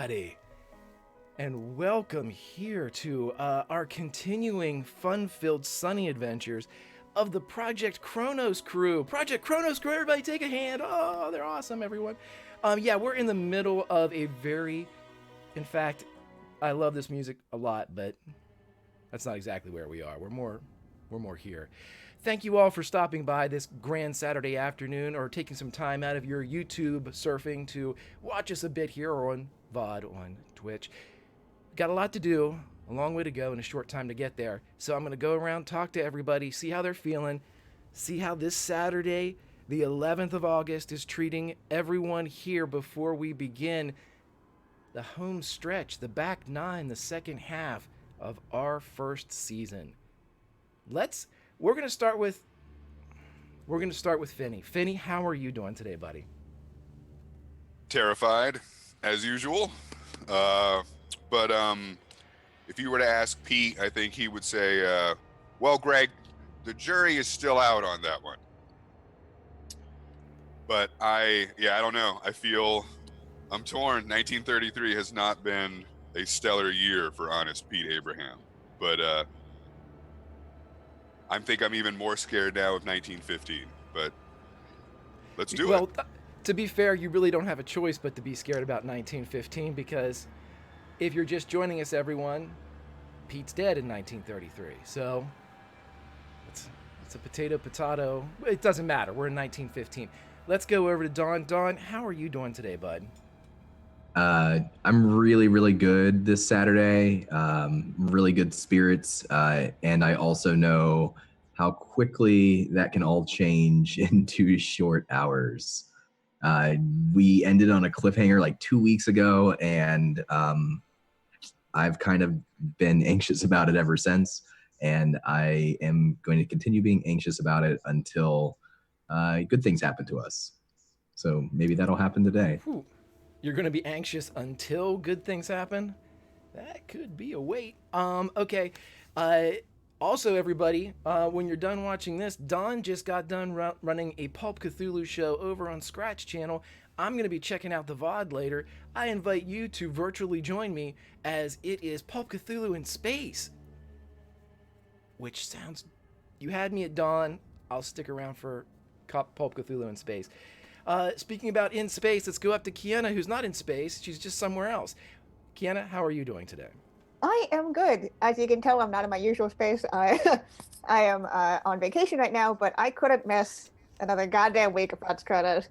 everybody, and welcome here to our continuing fun-filled sunny adventures of the Project Cronus crew. Project Cronus crew, everybody take a hand. Oh, they're awesome, everyone. Yeah, we're in the middle of a very, in fact, I love this music a lot, but that's not exactly where we are. We're more here. Thank you all for stopping by this grand Saturday afternoon or taking some time out of your YouTube surfing to watch us a bit here or on VOD on Twitch. Got a lot to do, a long way to go, and a short time to get there. So I'm going to go around, talk to everybody, see how they're feeling, see how this Saturday, the 11th of August, is treating everyone here before we begin the home stretch, the back nine, the second half of our first season. We're going to start with Finney. Finney, how are you doing today, buddy? Terrified, as usual. But if you were to ask Pete, I think he would say, well, Greg, the jury is still out on that one. But I don't know. I'm torn. 1933 has not been a stellar year for honest Pete Abraham. But I think I'm even more scared now of 1915, but let's do it. Well, to be fair, you really don't have a choice but to be scared about 1915 because if you're just joining us, everyone, Pete's dead in 1933. So it's a potato. It doesn't matter. We're in 1915. Let's go over to Dawn. Dawn, how are you doing today, bud? I'm really, really good this Saturday. Really good spirits. And I also know how quickly that can all change in 2 short hours. We ended on a cliffhanger like 2 weeks ago, and I've kind of been anxious about it ever since. And I am going to continue being anxious about it until good things happen to us. So maybe that'll happen today. Whew. You're going to be anxious until good things happen? That could be a wait. Okay. Also, everybody, when you're done watching this, Don just got done running a Pulp Cthulhu show over on Scratch Channel. I'm going to be checking out the VOD later. I invite you to virtually join me as it is Pulp Cthulhu in space. Which sounds... You had me at Dawn. I'll stick around for Pulp Cthulhu in space. Speaking about in space, let's go up to Kiana, who's not in space. She's just somewhere else. Kiana, how are you doing today? I am good. As you can tell, I'm not in my usual space. I am on vacation right now, but I couldn't miss another goddamn week of Fred's Credit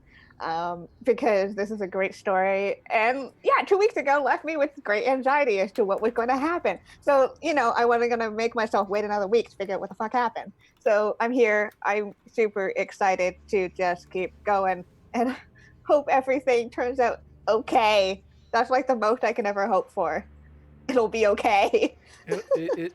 because this is a great story. And yeah, 2 weeks ago left me with great anxiety as to what was going to happen. So, I wasn't going to make myself wait another week to figure out what the fuck happened. So I'm here. I'm super excited to just keep going and hope everything turns out okay. That's like the most I can ever hope for. It'll be okay.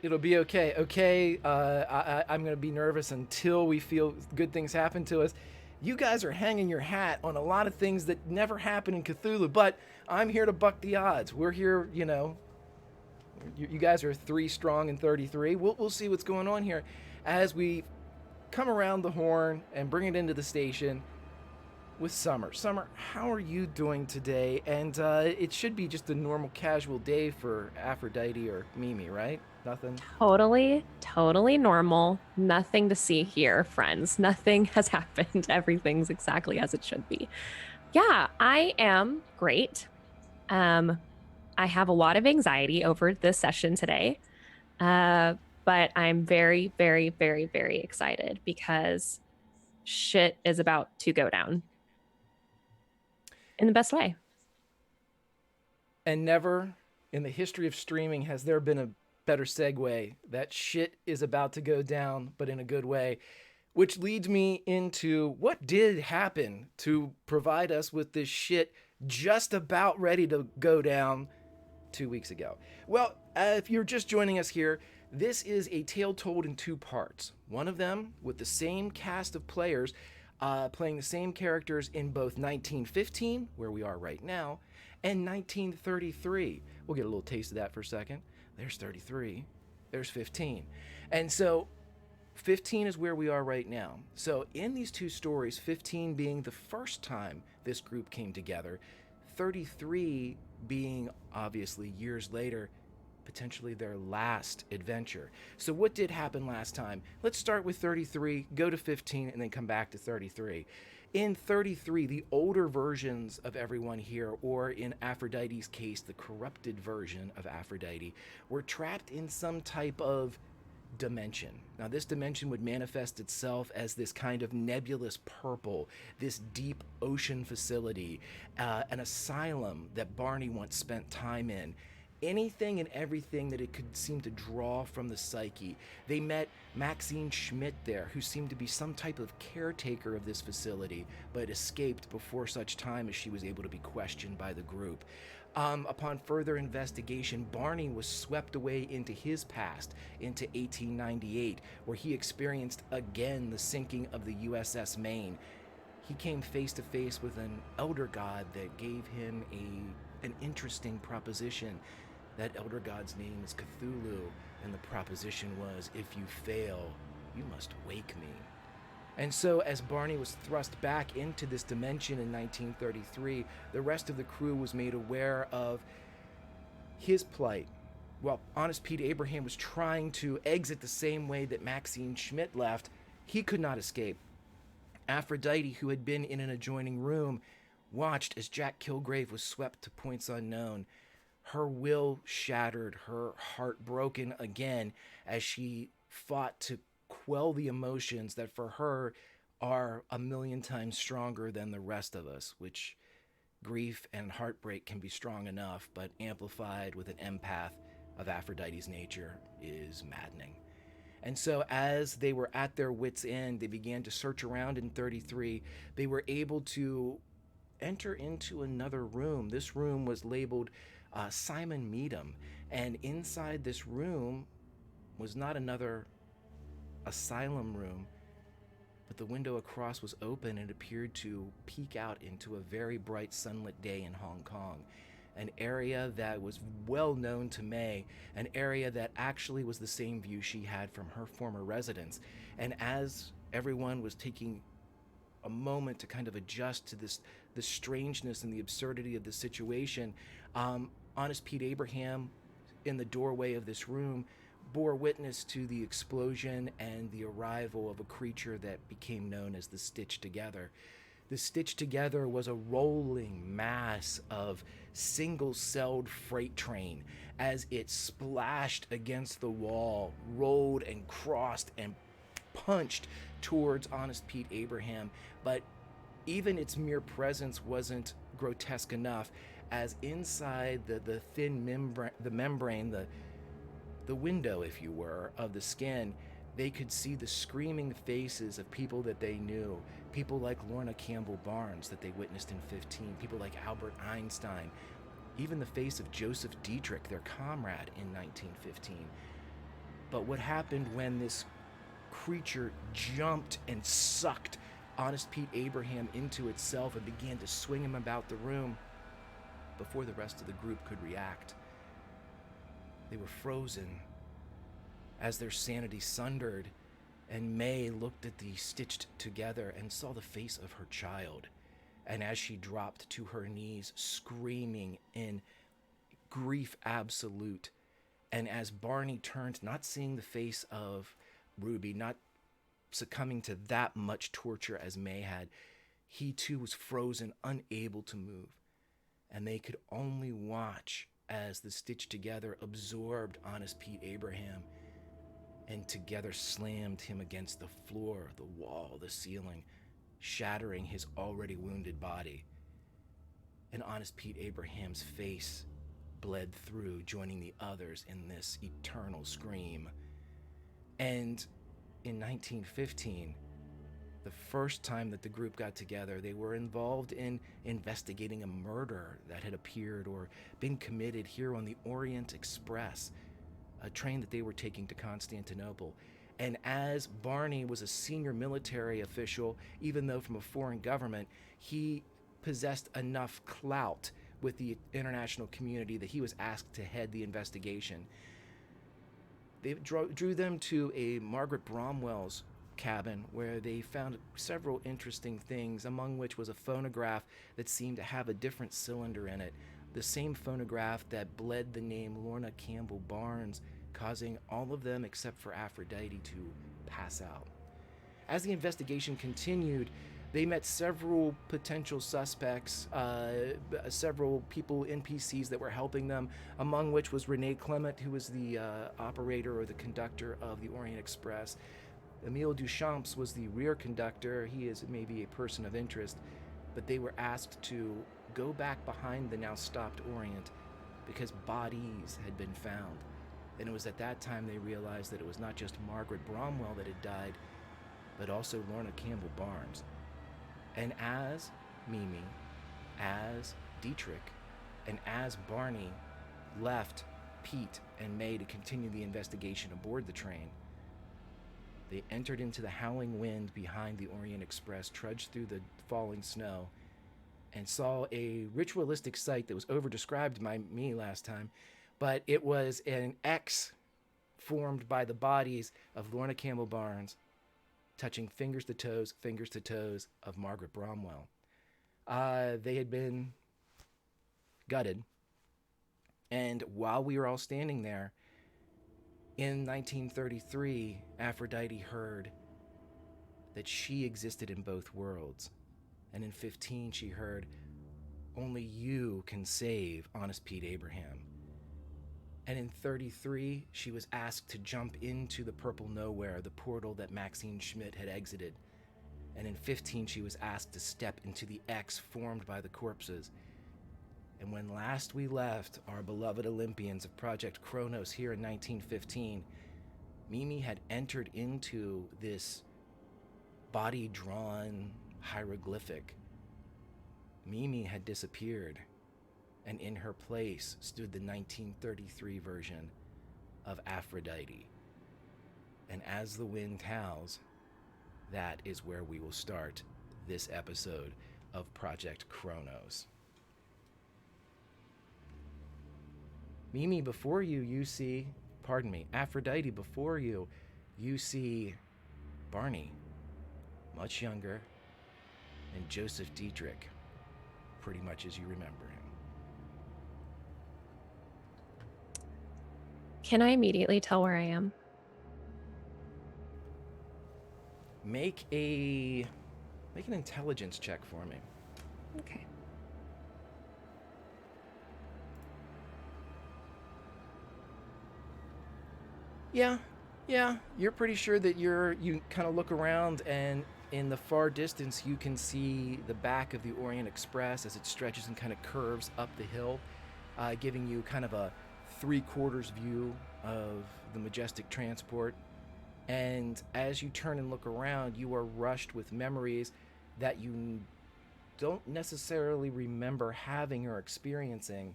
It'll be okay. Okay, I'm going to be nervous until we feel good things happen to us. You guys are hanging your hat on a lot of things that never happen in Cthulhu, but I'm here to buck the odds. We're here, you guys are 3 strong and 33. We'll see what's going on here as we come around the horn and bring it into the station with Summer. Summer, how are you doing today? And it should be just a normal casual day for Aphrodite or Mimi, right? Nothing? Totally normal. Nothing to see here, friends. Nothing has happened. Everything's exactly as it should be. Yeah, I am great. I have a lot of anxiety over this session today. But I'm very, very, very, very excited because shit is about to go down. In the best way. And never in the history of streaming has there been a better segue. That shit is about to go down, but in a good way. Which leads me into what did happen to provide us with this shit just about ready to go down 2 weeks ago. Well, if you're just joining us here, this is a tale told in 2 parts. One of them with the same cast of players playing the same characters in both 1915, where we are right now, and 1933. We'll get a little taste of that for a second. There's 33. There's 15. And so 15 is where we are right now. So in these 2 stories, 15 being the first time this group came together, 33 being obviously years later, potentially their last adventure. So what did happen last time? Let's start with 33, go to 15, and then come back to 33. In 33, the older versions of everyone here, or in Aphrodite's case, the corrupted version of Aphrodite, were trapped in some type of dimension. Now, this dimension would manifest itself as this kind of nebulous purple, this deep ocean facility, an asylum that Barney once spent time in. Anything and everything that it could seem to draw from the psyche. They met Maxine Schmidt there, who seemed to be some type of caretaker of this facility, but escaped before such time as she was able to be questioned by the group. Upon further investigation, Barney was swept away into his past, into 1898, where he experienced again the sinking of the USS Maine. He came face to face with an elder god that gave him an interesting proposition. That elder god's name is Cthulhu, and the proposition was, if you fail, you must wake me. And so as Barney was thrust back into this dimension in 1933, the rest of the crew was made aware of his plight. While Honest Pete Abraham was trying to exit the same way that Maxine Schmidt left, he could not escape. Aphrodite, who had been in an adjoining room, watched as Jack Kilgrave was swept to points unknown. Her will shattered, her heart broken again as she fought to quell the emotions that for her are a million times stronger than the rest of us, which grief and heartbreak can be strong enough, but amplified with an empath of Aphrodite's nature is maddening. And so as they were at their wits' end, they began to search around in 33. They were able to enter into another room. This room was labeled Simon Meadham, and inside this room was not another asylum room, but the window across was open and appeared to peek out into a very bright sunlit day in Hong Kong, an area that was well known to May, an area that actually was the same view she had from her former residence. And as everyone was taking a moment to kind of adjust to the strangeness and the absurdity of the situation, Honest Pete Abraham, in the doorway of this room, bore witness to the explosion and the arrival of a creature that became known as the Stitched Together. The Stitched Together was a rolling mass of single-celled freight train as it splashed against the wall, rolled and crossed and punched towards Honest Pete Abraham. But even its mere presence wasn't grotesque enough, as inside the thin membrane, the window, if you were, of the skin, they could see the screaming faces of people that they knew, people like Lorna Campbell Barnes that they witnessed in 15, people like Albert Einstein, even the face of Joseph Dietrich, their comrade in 1915. But what happened when this creature jumped and sucked Honest Pete Abraham into itself and began to swing him about the room before the rest of the group could react? They were frozen as their sanity sundered, and May looked at the Stitched Together and saw the face of her child. And as she dropped to her knees, screaming in grief absolute, and as Barney turned, not seeing the face of Ruby, not succumbing to that much torture as May had, he too was frozen, unable to move. And they could only watch as the Stitched Together absorbed Honest Pete Abraham and together slammed him against the floor, the wall, the ceiling, shattering his already wounded body. And Honest Pete Abraham's face bled through, joining the others in this eternal scream. And in 1915, the first time that the group got together, they were involved in investigating a murder that had appeared or been committed here on the Orient Express, a train that they were taking to Constantinople. And as Barney was a senior military official, even though from a foreign government, he possessed enough clout with the international community that he was asked to head the investigation. They drew them to a Margaret Bromwell's cabin where they found several interesting things, among which was a phonograph that seemed to have a different cylinder in it. the same phonograph that bled the name Lorna Campbell Barnes, causing all of them except for Aphrodite to pass out. As the investigation continued, they met several potential suspects, several people, NPCs that were helping them, among which was Renee Clement, who was the operator or the conductor of the Orient Express. Emile Duchamps was the rear conductor. He is maybe a person of interest, but they were asked to go back behind the now stopped Orient because bodies had been found. And it was at that time they realized that it was not just Margaret Bromwell that had died, but also Lorna Campbell Barnes. And as Mimi, as Dietrich, and as Barney left Pete and May to continue the investigation aboard the train, they entered into the howling wind behind the Orient Express, trudged through the falling snow, and saw a ritualistic sight that was over-described by me last time, but it was an X formed by the bodies of Lorna Campbell Barnes, touching fingers to toes of Margaret Bromwell. They had been gutted. And while we were all standing there, in 1933, Aphrodite heard that she existed in both worlds. And in 15, she heard, only you can save Honest Pete Abraham. And in 33, she was asked to jump into the Purple Nowhere, the portal that Maxine Schmidt had exited. And in 15, she was asked to step into the X formed by the corpses. And when last we left our beloved Olympians of Project Cronus here in 1915, Mimi had entered into this body-drawn hieroglyphic. Mimi had disappeared, and in her place stood the 1933 version of Aphrodite. And as the wind howls, that is where we will start this episode of Project Cronus. Mimi, before you see, Aphrodite, before you see Barney, much younger, and Joseph Dietrich, pretty much as you remember him. Can I immediately tell where I am? Make an intelligence check for me. Okay. Yeah, you're pretty sure that you kind of look around, and in the far distance you can see the back of the Orient Express as it stretches and kind of curves up the hill, giving you kind of a 3/4 view of the majestic transport. And as you turn and look around, you are rushed with memories that you don't necessarily remember having or experiencing,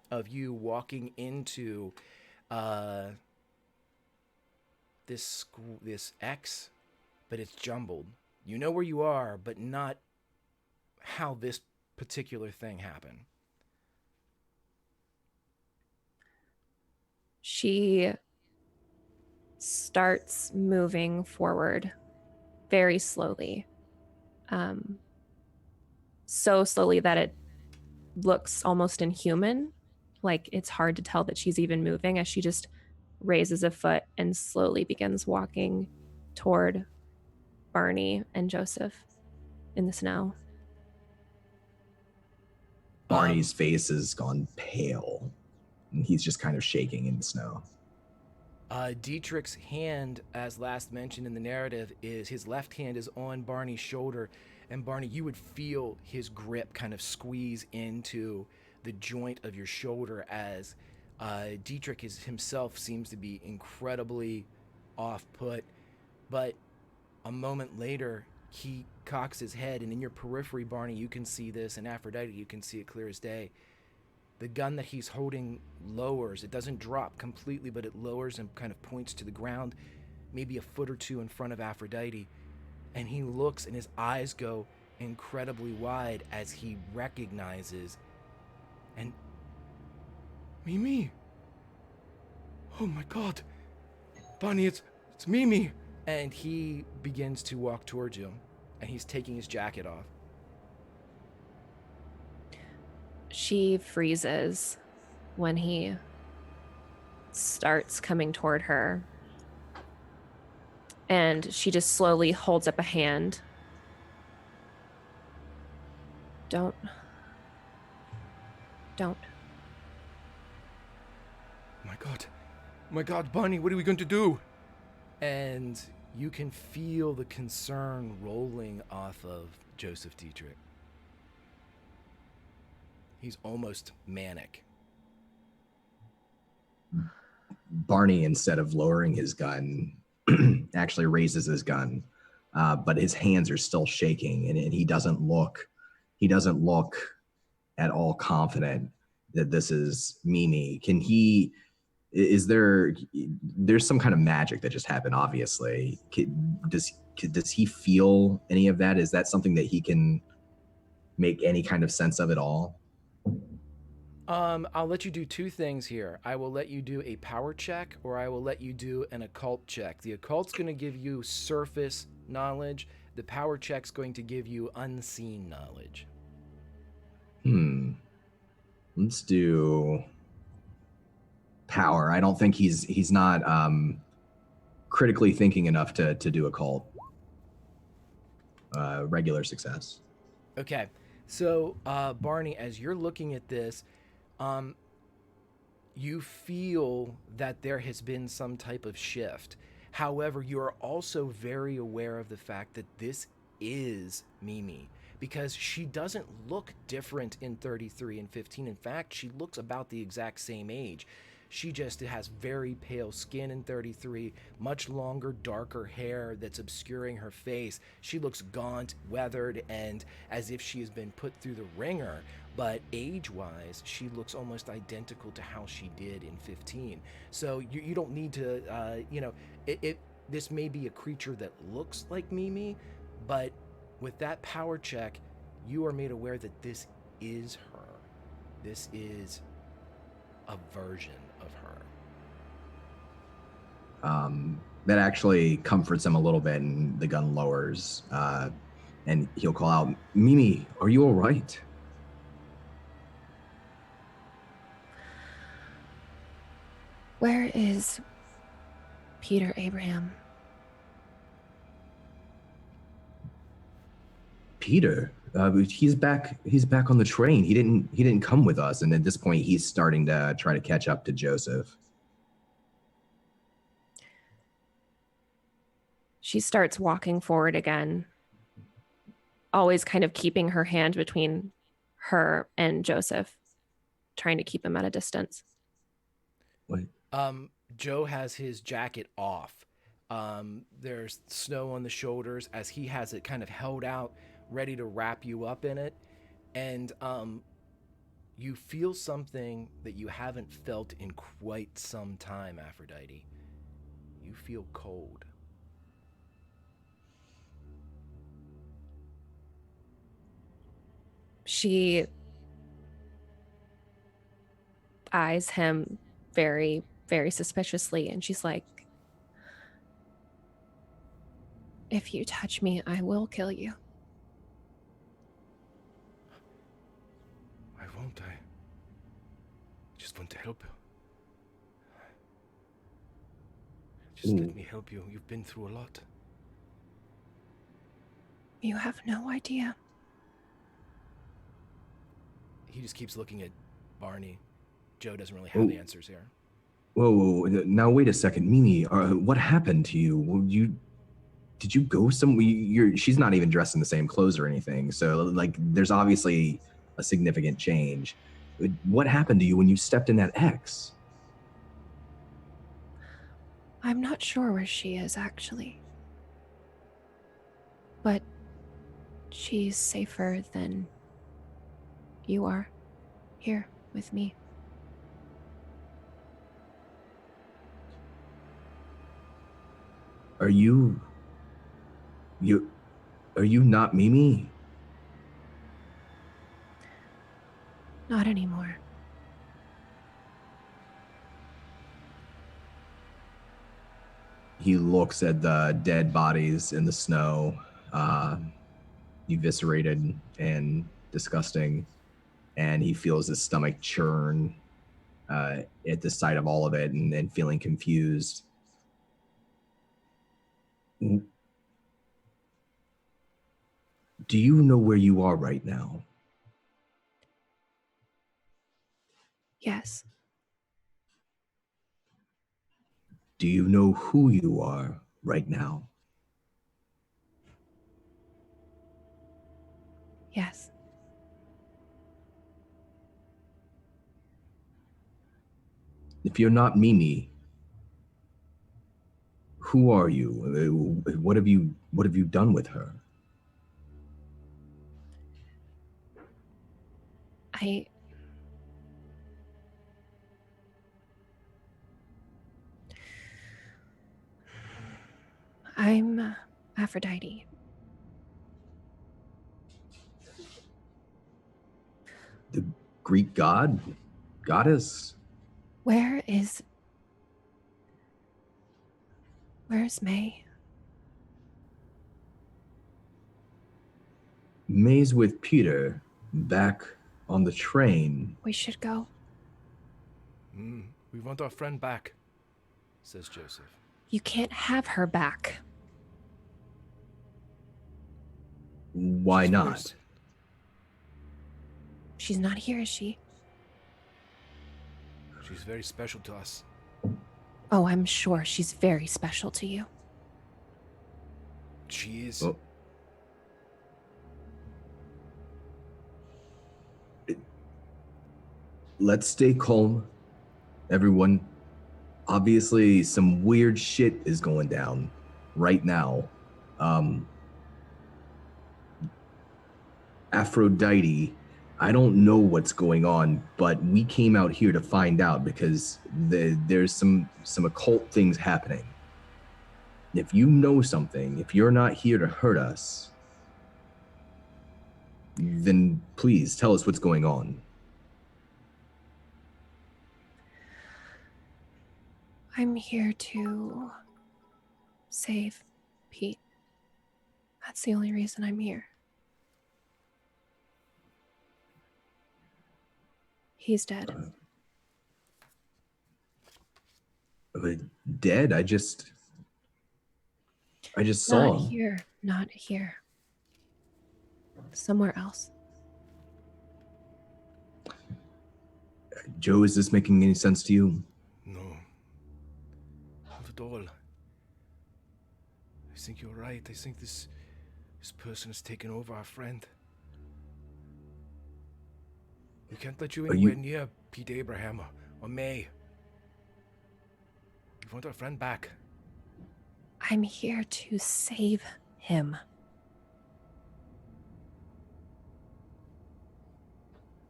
of you walking into this X, but it's jumbled. You know where you are, but not how this particular thing happened. She starts moving forward very slowly. So slowly that it looks almost inhuman. Like it's hard to tell that she's even moving, as she just raises a foot and slowly begins walking toward Barney and Joseph in the snow. Barney's face has gone pale, and he's just kind of shaking in the snow. Dietrich's hand, as last mentioned in the narrative, is his left hand is on Barney's shoulder, and Barney, you would feel his grip kind of squeeze into the joint of your shoulder as Dietrich himself seems to be incredibly off-put, but a moment later he cocks his head, and in your periphery, Barney, you can see this, and Aphrodite, you can see it clear as day. The gun that he's holding lowers. It doesn't drop completely, but it lowers and kind of points to the ground, maybe a foot or two in front of Aphrodite. And he looks, and his eyes go incredibly wide as he recognizes. And Mimi! Oh my God! Barney, it's Mimi! And he begins to walk towards you, and he's taking his jacket off. She freezes when he starts coming toward her. And she just slowly holds up a hand. Don't. My God, Bonnie, what are we going to do? And you can feel the concern rolling off of Joseph Dietrich. He's almost manic. Barney, instead of lowering his gun, actually raises his gun, but his hands are still shaking, and he doesn't look at all confident that this is Mimi. There's some kind of magic that just happened, obviously. Does he feel any of that? Is that something that he can make any kind of sense of at all? I'll let you do two things here. I will let you do a power check, or I will let you do an occult check. The occult's going to give you surface knowledge. The power check's going to give you unseen knowledge. Let's do power. I don't think he's not critically thinking enough to do occult. Regular success. Okay. So, Barney, as you're looking at this, you feel that there has been some type of shift. However, you are also very aware of the fact that this is Mimi, because she doesn't look different in 33 and 15. In fact, she looks about the exact same age. She just has very pale skin in 33, much longer, darker hair that's obscuring her face. She looks gaunt, weathered, and as if she has been put through the ringer. But age-wise, she looks almost identical to how she did in 15. So you don't need to, this may be a creature that looks like Mimi, but with that power check, you are made aware that this is her. This is a version of her. That actually comforts him a little bit, and the gun lowers, and he'll call out, "Mimi, are you all right?" Where is Peter Abraham? Peter, he's back on the train. He didn't come with us, and at this point he's starting to try to catch up to Joseph. She starts walking forward again, always kind of keeping her hand between her and Joseph, trying to keep him at a distance. What? Joe has his jacket off. There's snow on the shoulders as he has it kind of held out, ready to wrap you up in it. And you feel something that you haven't felt in quite some time, Aphrodite. You feel cold. She eyes him very, very suspiciously, and she's like, "If you touch me, I will kill you." I won't. I just want to help you. Just let me help you. You've been through a lot. You have no idea. He just keeps looking at Barney. Joe doesn't really have the answers here. Whoa, now wait a second, Mimi. What happened to you? Did you go somewhere? She's not even dressed in the same clothes or anything. So like, there's obviously a significant change. What happened to you when you stepped in that X? I'm not sure where she is, actually. But she's safer than you are here with me. Are you not Mimi? Not anymore. He looks at the dead bodies in the snow, eviscerated and disgusting. and he feels his stomach churn at the sight of all of it, and feeling confused. Do you know where you are right now? Yes. Do you know who you are right now? Yes. If you're not Mimi, who are you? What have you done with her? I'm Aphrodite. The Greek goddess? Where's May? May's with Peter, back on the train. We should go. We want our friend back, says Joseph. You can't have her back. Why She's not? first. She's not here, is she? She's very special to us. Oh, I'm sure she's very special to you. She is. Oh. Let's stay calm, everyone. Obviously, some weird shit is going down right now. Aphrodite, I don't know what's going on, but we came out here to find out because there's some occult things happening. If you know something, if you're not here to hurt us, then please tell us what's going on. I'm here to save Pete. That's the only reason I'm here. He's dead. Dead? I just saw Not him. here. Not here. Somewhere else. Joe, is this making any sense to you? No. Not at all. I think you're right. I think this person has taken over our friend. We can't let you anywhere near Pete Abraham or May. We want our friend back. I'm here to save him.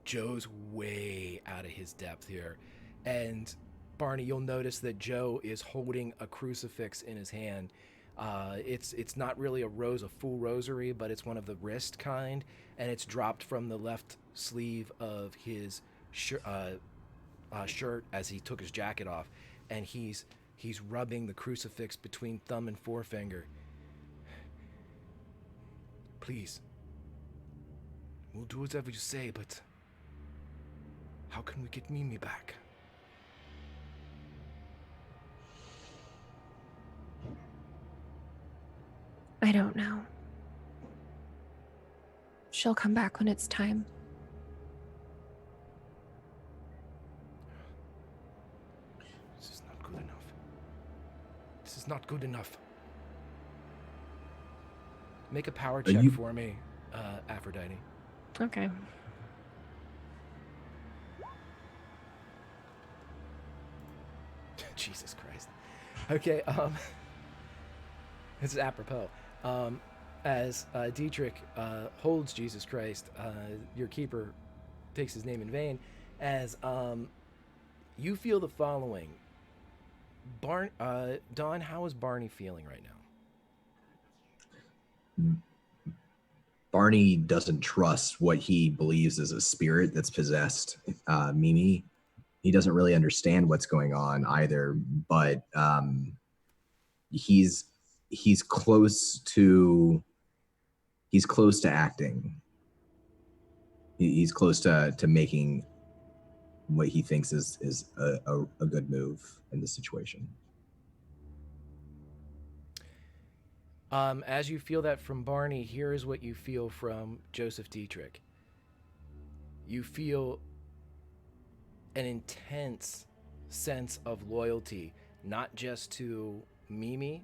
Joe's way out of his depth here. And Barney, you'll notice that Joe is holding a crucifix in his hand. It's not really a full rosary, but it's one of the wrist kind, and it's dropped from the left sleeve of his shirt as he took his jacket off, and he's rubbing the crucifix between thumb and forefinger. Please, we'll do whatever you say, but how can we get Mimi back? I don't know. She'll come back when it's time. This is not good enough. This is not good enough. Make a power check for me, Aphrodite. Okay. Jesus Christ. Okay, this is apropos. As Dietrich holds Jesus Christ, your keeper takes his name in vain, as you feel the following. Don, how is Barney feeling right now? Barney doesn't trust what he believes is a spirit that's possessed Mimi. He doesn't really understand what's going on either, but he's close to acting. He's close to making what he thinks is a good move in this situation. As you feel that from Barney, here is what you feel from Joseph Dietrich. You feel an intense sense of loyalty, not just to Mimi,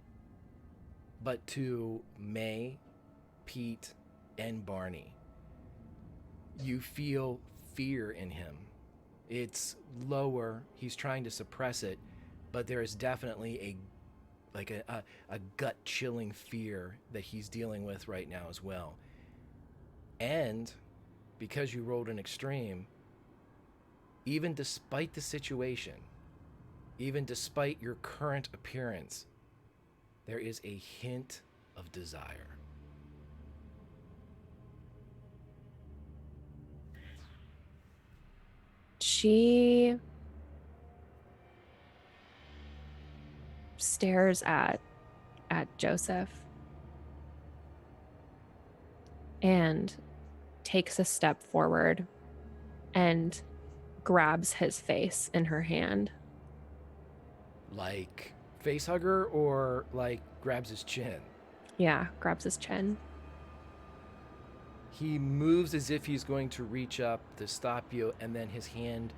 but to May, Pete, and Barney. You feel fear in him. It's lower. He's trying to suppress it, but there is definitely a gut-chilling fear that he's dealing with right now as well. And because you rolled an extreme, even despite the situation, even despite your current appearance, there is a hint of desire. She stares at Joseph and takes a step forward and grabs his face in her hand. Like face hugger or like grabs his chin? Yeah, grabs his chin. He moves as if he's going to reach up to stop you, and then his hand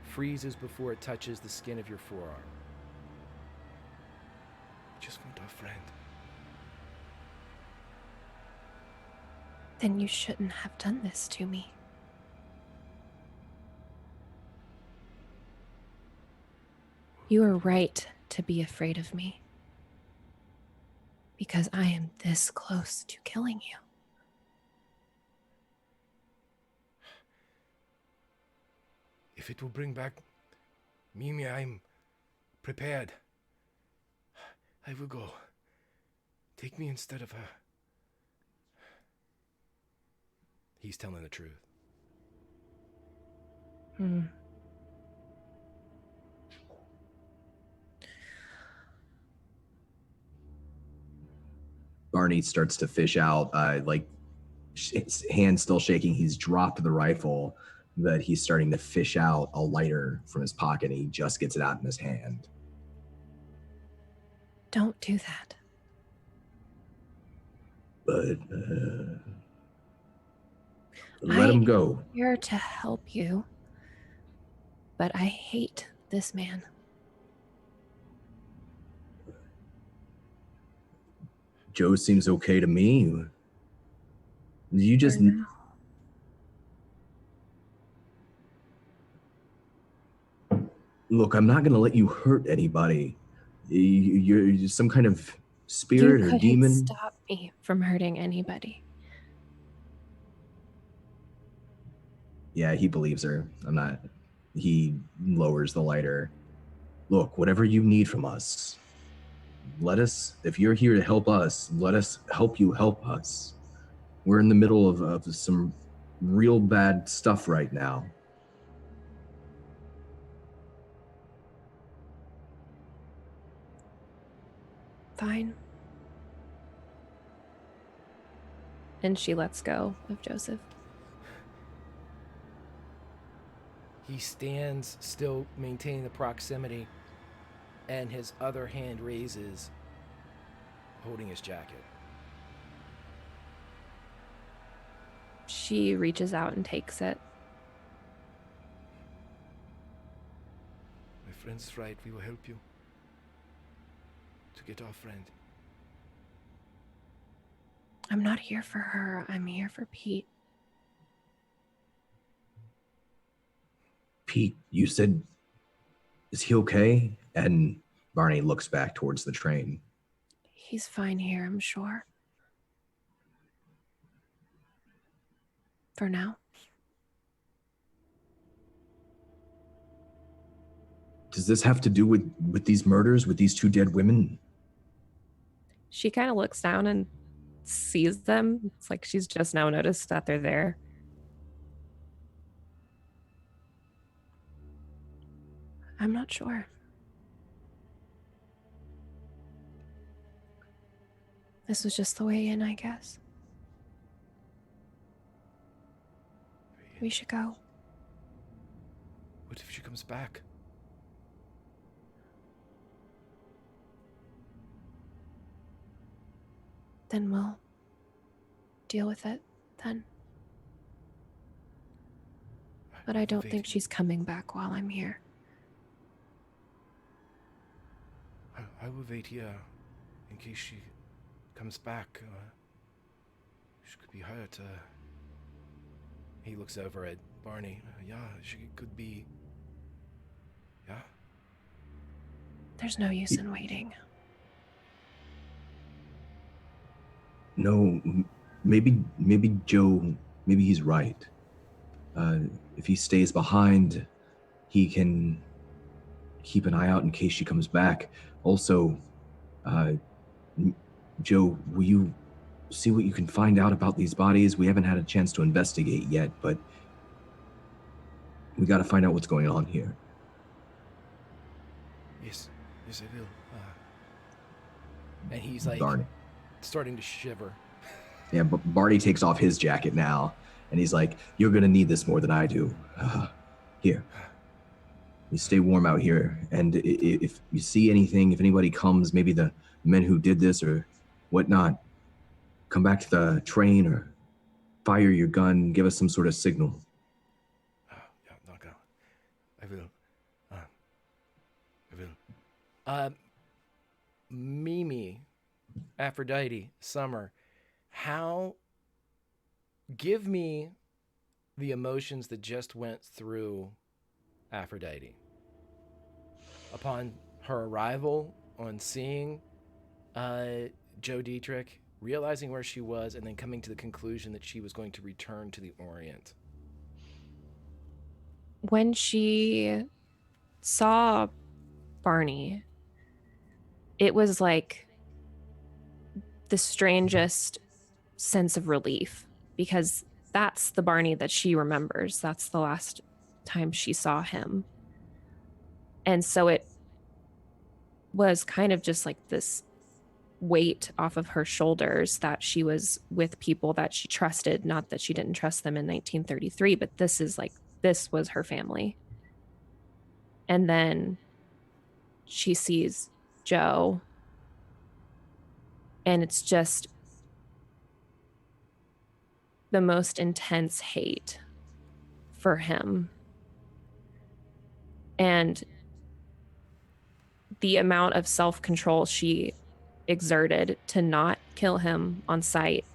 freezes before it touches the skin of your forearm. Just want a friend. Then you shouldn't have done this to me. You are right to be afraid of me, because I am this close to killing you. If it will bring back Mimi, I'm prepared. I will go. Take me instead of her. He's telling the truth. Barney starts to fish out, his hand still shaking. He's dropped the rifle, but he's starting to fish out a lighter from his pocket, and he just gets it out in his hand. Don't do that. But let him go. I'm here to help you, but I hate this man. Joe seems okay to me. You just... Look, I'm not going to let you hurt anybody. You're some kind of spirit or demon. You couldn't stop me from hurting anybody. Yeah, he believes her. I'm not. He lowers the lighter. Look, whatever you need from us, let us, if you're here to help us, let us help you help us. We're in the middle of some real bad stuff right now. Fine. And she lets go of Joseph. He stands still, maintaining the proximity, and his other hand raises, holding his jacket. She reaches out and takes it. My friend's right. We will help you to get our friend. I'm not here for her. I'm here for Pete. Pete, you said, is he okay? And Barney looks back towards the train. He's fine here, I'm sure. For now. Does this have to do with these murders, with these two dead women? She kind of looks down and sees them. It's like she's just now noticed that they're there. I'm not sure. This was just the way in, I guess. We should go. What if she comes back? Then we'll deal with it then. But I don't think she's coming back while I'm here. I will wait here in case she comes back. She could be hurt. He looks over at Barney. Yeah, she could be. Yeah. There's no use in waiting. No, maybe Joe, maybe he's right. If he stays behind, he can keep an eye out in case she comes back. Also, Joe, will you see what you can find out about these bodies? We haven't had a chance to investigate yet, but we got to find out what's going on here. Yes, I will. And he's like Barney. starting to shiver. Yeah, but Barney takes off his jacket now, and he's like, "You're gonna need this more than I do. Here, you stay warm out here, and if you see anything, if anybody comes, maybe the men who did this or whatnot, come back to the train or fire your gun, give us some sort of signal." Yeah, knock out. I will. I will. Mimi, Aphrodite, Summer, give me the emotions that just went through Aphrodite upon her arrival, on seeing Joe Dietrich, realizing where she was, and then coming to the conclusion that she was going to return to the Orient. When she saw Barney, it was like the strangest sense of relief, because that's the Barney that she remembers. That's the last time she saw him. And so it was kind of just like this weight off of her shoulders that she was with people that she trusted. Not that she didn't trust them in 1933, but this was her family. And then she sees Joe, and it's just the most intense hate for him. And the amount of self-control she exerted to not kill him on sight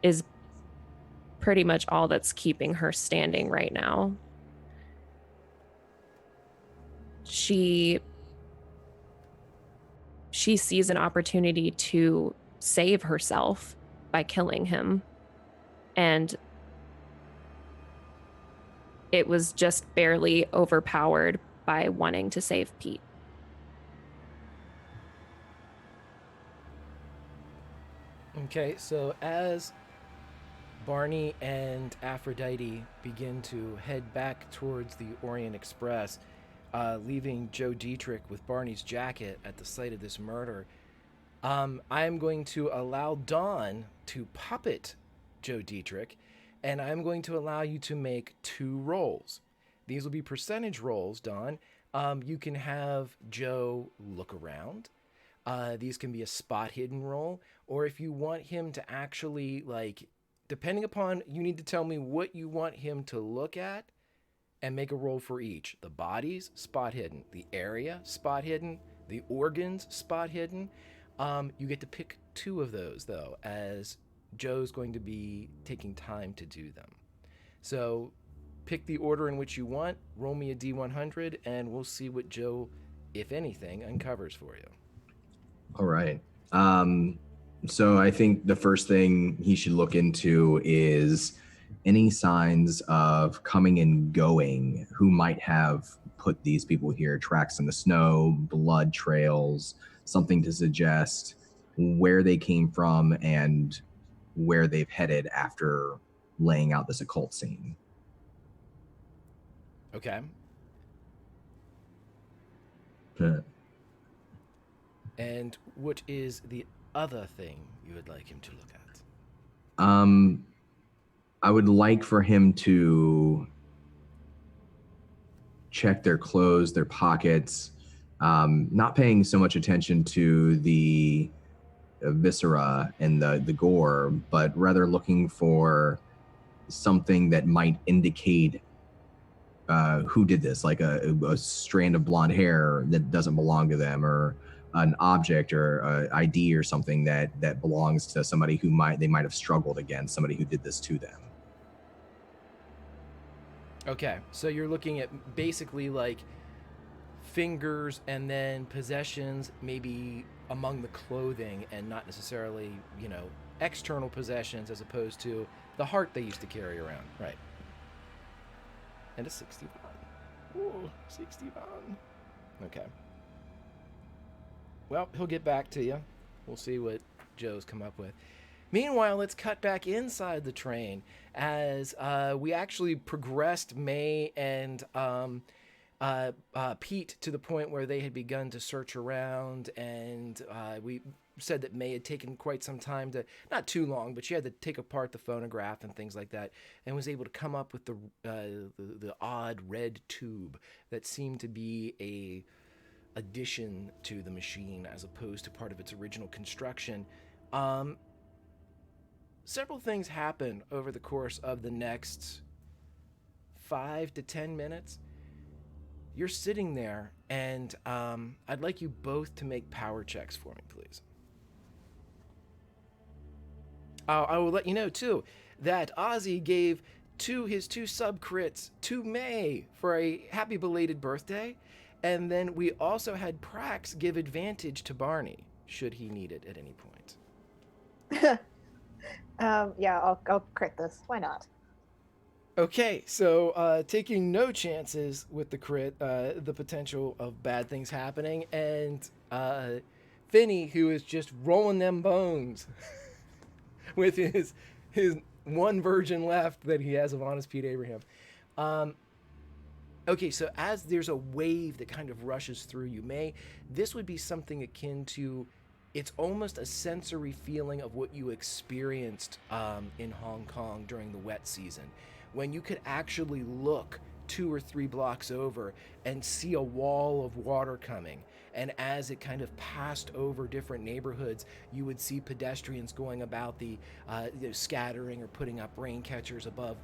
is pretty much all that's keeping her standing right now. She sees an opportunity to save herself by killing him. And it was just barely overpowered by wanting to save Pete. Okay, so as Barney and Aphrodite begin to head back towards the Orient Express, leaving Joe Dietrich with Barney's jacket at the site of this murder, I'm going to allow Dawn to puppet Joe Dietrich, and I'm going to allow you to make 2 rolls. These will be percentage rolls, Dawn. You can have Joe look around. These can be a spot hidden roll, or if you want him to actually, like, depending upon, you need to tell me what you want him to look at and make a roll for each. The bodies, spot hidden. The area, spot hidden. The organs, spot hidden. You get to pick 2 of those, though, as Joe's going to be taking time to do them. So pick the order in which you want, roll me a D100, and we'll see what Joe, if anything, uncovers for you. All right. So I think the first thing he should look into is any signs of coming and going, who might have put these people here, tracks in the snow, blood trails, something to suggest where they came from and where they've headed after laying out this occult scene. Okay. And what is the other thing you would like him to look at? I would like for him to check their clothes, their pockets, not paying so much attention to the viscera and the gore, but rather looking for something that might indicate who did this, like a strand of blonde hair that doesn't belong to them, or an object or ID or something that belongs to somebody who they might have struggled against, somebody who did this to them. Okay, so you're looking at basically like fingers and then possessions maybe among the clothing, and not necessarily, external possessions, as opposed to the heart they used to carry around, right? And a 61. Ooh, 61. Okay. Well, he'll get back to you. We'll see what Joe's come up with. Meanwhile, let's cut back inside the train as we actually progressed May and Pete to the point where they had begun to search around, and we said that May had taken quite some time to, not too long, but she had to take apart the phonograph and things like that, and was able to come up with the odd red tube that seemed to be a addition to the machine as opposed to part of its original construction. Several things happen over the course of the next 5 to 10 minutes. You're sitting there, and I'd like you both to make power checks for me, please. I will let you know, too, that Ozzy gave his two sub-crits to May for a happy belated birthday, and then we also had Prax give advantage to Barney, should he need it at any point. Yeah, I'll crit this. Why not? Okay, so taking no chances with the crit, the potential of bad things happening, and Finney, who is just rolling them bones with his one virgin left that he has of Honest Pete Abraham. Okay, so as there's a wave that kind of rushes through you, May, this would be something akin to, it's almost a sensory feeling of what you experienced in Hong Kong during the wet season, when you could actually look 2 or 3 blocks over and see a wall of water coming. And as it kind of passed over different neighborhoods, you would see pedestrians going about scattering or putting up rain catchers above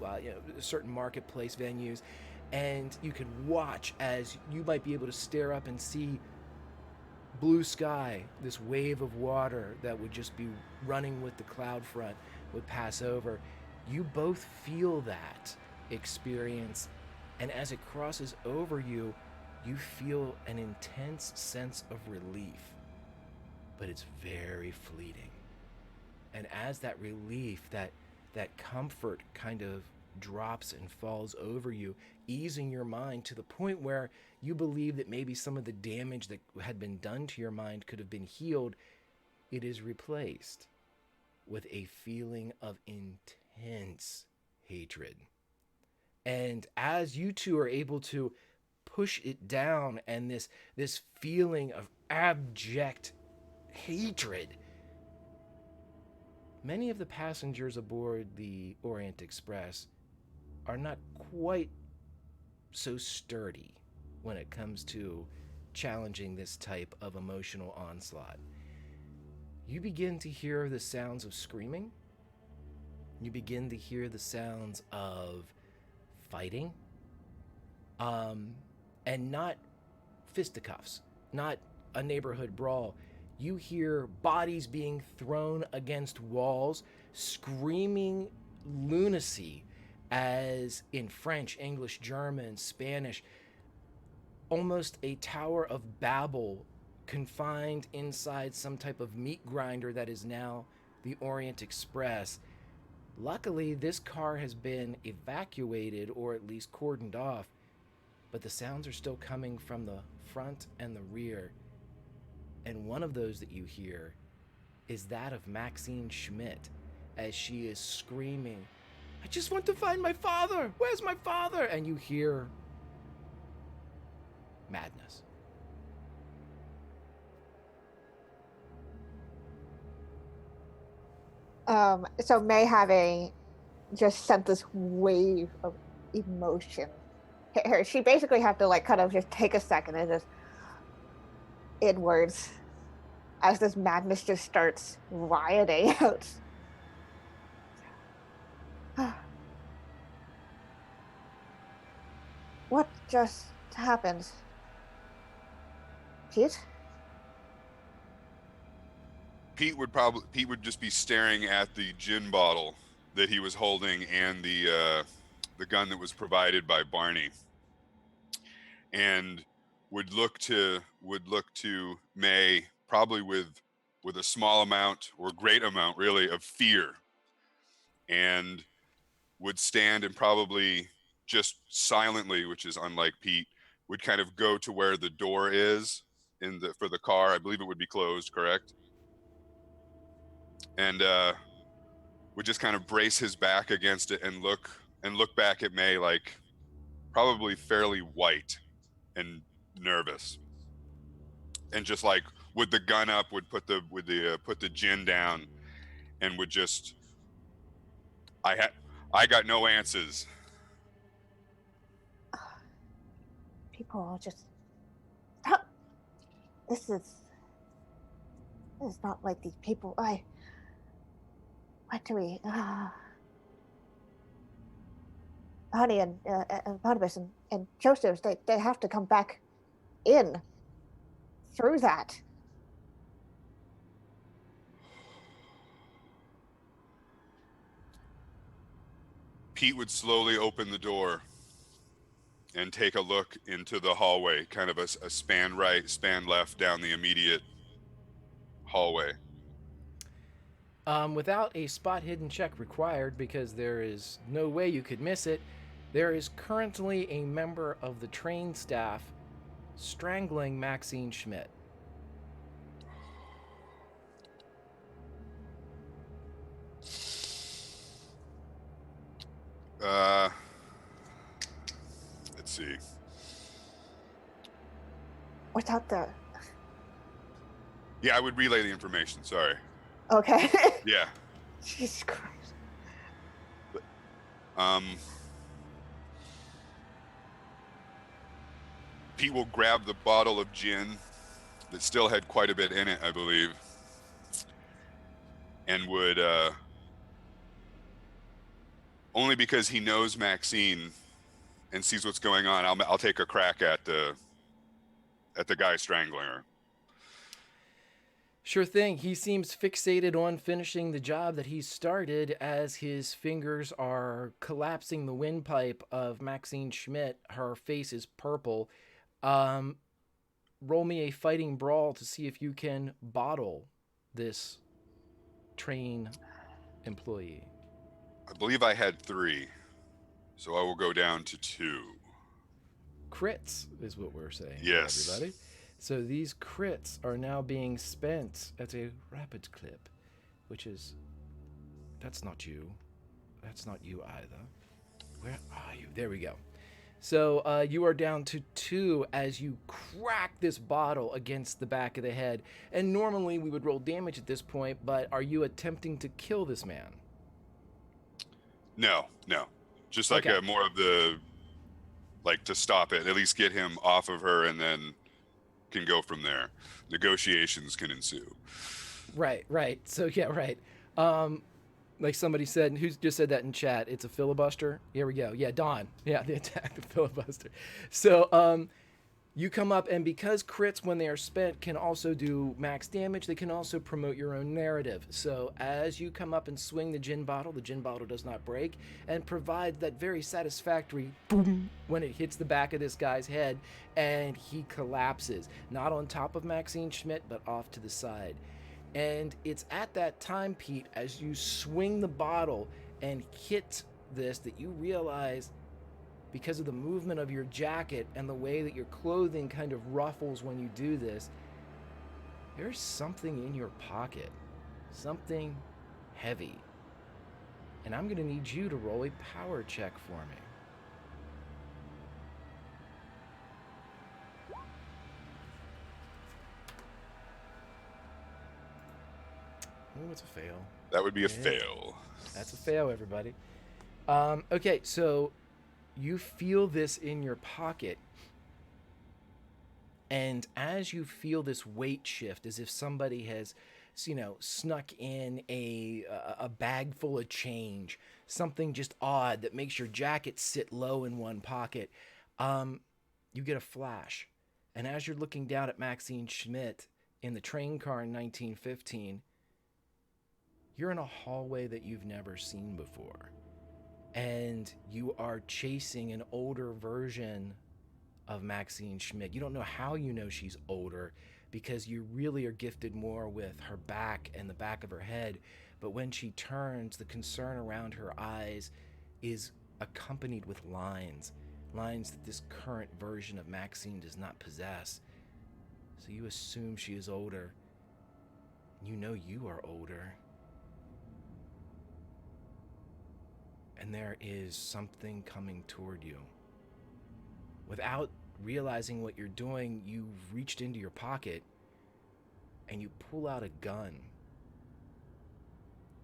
certain marketplace venues. And you could watch as you might be able to stare up and see blue sky, this wave of water that would just be running with the cloud front would pass over. You both feel that experience, and as it crosses over you, you feel an intense sense of relief, but it's very fleeting. And as that relief, that comfort kind of drops and falls over you, easing your mind to the point where you believe that maybe some of the damage that had been done to your mind could have been healed, it is replaced with a feeling of intense hatred. And as you two are able to push it down, and this feeling of abject hatred, many of the passengers aboard the Orient Express are not quite so sturdy when it comes to challenging this type of emotional onslaught. You begin to hear the sounds of screaming. You begin to hear the sounds of fighting. And not fisticuffs, not a neighborhood brawl. You hear bodies being thrown against walls, screaming lunacy, as in French, English, German, Spanish, almost a Tower of Babel confined inside some type of meat grinder that is now the Orient Express. Luckily, this car has been evacuated, or at least cordoned off, but the sounds are still coming from the front and the rear. And one of those that you hear is that of Maxine Schmidt, as she is screaming, "I just want to find my father! Where's my father?" And you hear madness. So May having just sent this wave of emotion. She basically had to like kind of just take a second and just inwards as this madness just starts rioting out. What just happened? Pete? Pete would just be staring at the gin bottle that he was holding and the gun that was provided by Barney, and would look to May probably with a small amount or great amount really of fear, and would stand and probably just silently, which is unlike Pete, would kind of go to where the door is for the car. I believe it would be closed, correct? And would just kind of brace his back against it and look back at May, like probably fairly white and nervous, and just like with the gun up would put the gin down and would just, I got no answers. People are just stop. This is not like these people. What do we Honey and Barnabas and Joseph, they have to come back in through that. Pete would slowly open the door and take a look into the hallway, kind of a span right, span left down the immediate hallway. Without a spot hidden check required, because there is no way you could miss it, there is currently a member of the train staff strangling Maxine Schmidt. Let's see. Without the... Yeah, I would relay the information, sorry. Okay. Yeah. Jesus Christ. Pete will grab the bottle of gin that still had quite a bit in it, I believe, and would, only because he knows Maxine and sees what's going on, I'll take a crack at the guy strangling her. Sure thing. He seems fixated on finishing the job that he started as his fingers are collapsing the windpipe of Maxine Schmidt. Her face is purple. Roll me a fighting brawl to see if you can bottle this train employee. I believe I had 3, so I will go down to 2. Crits is what we're saying. Yes. Everybody. So these crits are now being spent at a rapid clip, which is... That's not you. That's not you either. Where are you? There we go. So you are down to 2 as you crack this bottle against the back of the head. And normally we would roll damage at this point, but are you attempting to kill this man? No. Just like Okay. more of the, like, to stop it, at least get him off of her, and then can go from there. Negotiations can ensue. Right. So yeah, right. Like somebody said, who's just said that in chat, it's a filibuster. Here we go. Yeah, Dawn. Yeah, the attack, the filibuster. So you come up, and because crits, when they are spent, can also do max damage, they can also promote your own narrative. So as you come up and swing the gin bottle does not break, and provides that very satisfactory boom when it hits the back of this guy's head, and he collapses. Not on top of Maxine Schmidt, but off to the side. And it's at that time, Pete, as you swing the bottle and hit this, that you realize, because of the movement of your jacket and the way that your clothing kind of ruffles when you do this, there's something in your pocket. Something heavy. And I'm going to need you to roll a power check for me. Oh, it's a fail. That would be a Yeah. fail. That's a fail, everybody. Okay, so you feel this in your pocket, and as you feel this weight shift, as if somebody has, snuck in a bag full of change, something just odd that makes your jacket sit low in one pocket, you get a flash. And as you're looking down at Maxine Schmidt in the train car in 1915, you're in a hallway that you've never seen before. And you are chasing an older version of Maxine Schmidt. You don't know how you know she's older because you really are gifted more with her back and the back of her head. But when she turns, the concern around her eyes is accompanied with lines that this current version of Maxine does not possess. So you assume she is older. You know you are older. And there is something coming toward you. Without realizing what you're doing, you've reached into your pocket and you pull out a gun.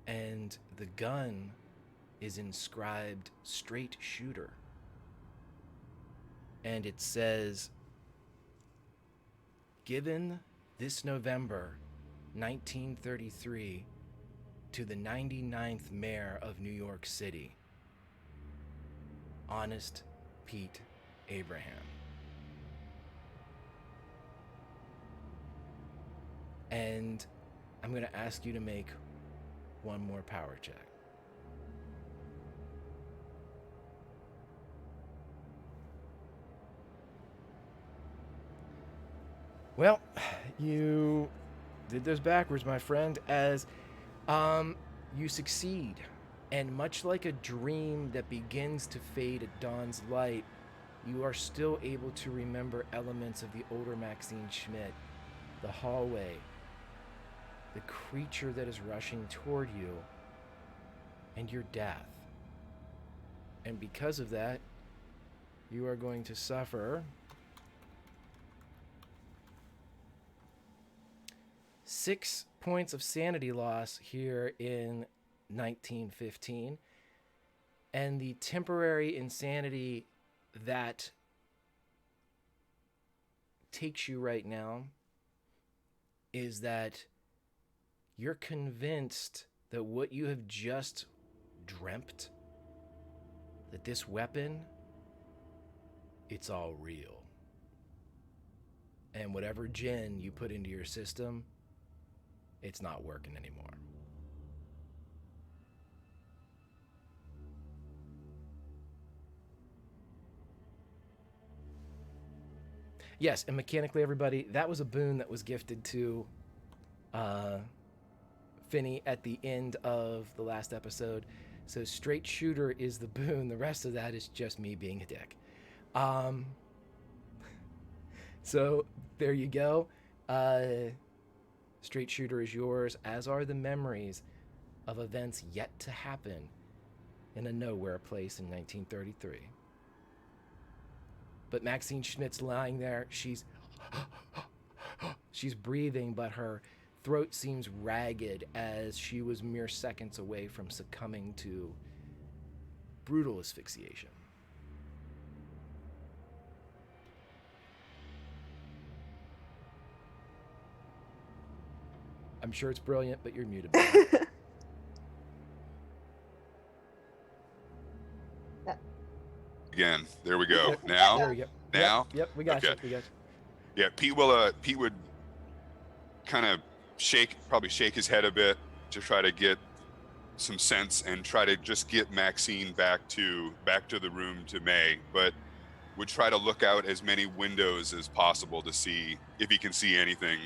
And the gun is inscribed straight shooter. And it says, given this November 1933 to the 99th mayor of New York City, Honest Pete Abraham. And I'm going to ask you to make one more power check. Well, you did this backwards, my friend, as you succeed. And much like a dream that begins to fade at dawn's light, you are still able to remember elements of the older Maxine Schmidt, the hallway, the creature that is rushing toward you, and your death. And because of that, you are going to suffer 6 points of sanity loss here in 1915, and the temporary insanity that takes you right now is that you're convinced that what you have just dreamt, that this weapon, it's all real. And whatever gin you put into your system, it's not working anymore. Yes, and mechanically, everybody, that was a boon that was gifted to Finney at the end of the last episode. So straight shooter is the boon. The rest of that is just me being a dick. So there you go. Straight shooter is yours, as are the memories of events yet to happen in a nowhere place in 1933. But Maxine Schmidt's lying there. She's breathing, but her throat seems ragged as she was mere seconds away from succumbing to brutal asphyxiation. I'm sure it's brilliant, but you're muted. Again, there we go. Now, there we go. Now, yep, we got okay. you. We got you. Yeah, Pete would kind of probably shake his head a bit to try to get some sense and try to just get Maxine back to the room to May, but would try to look out as many windows as possible to see if he can see anything.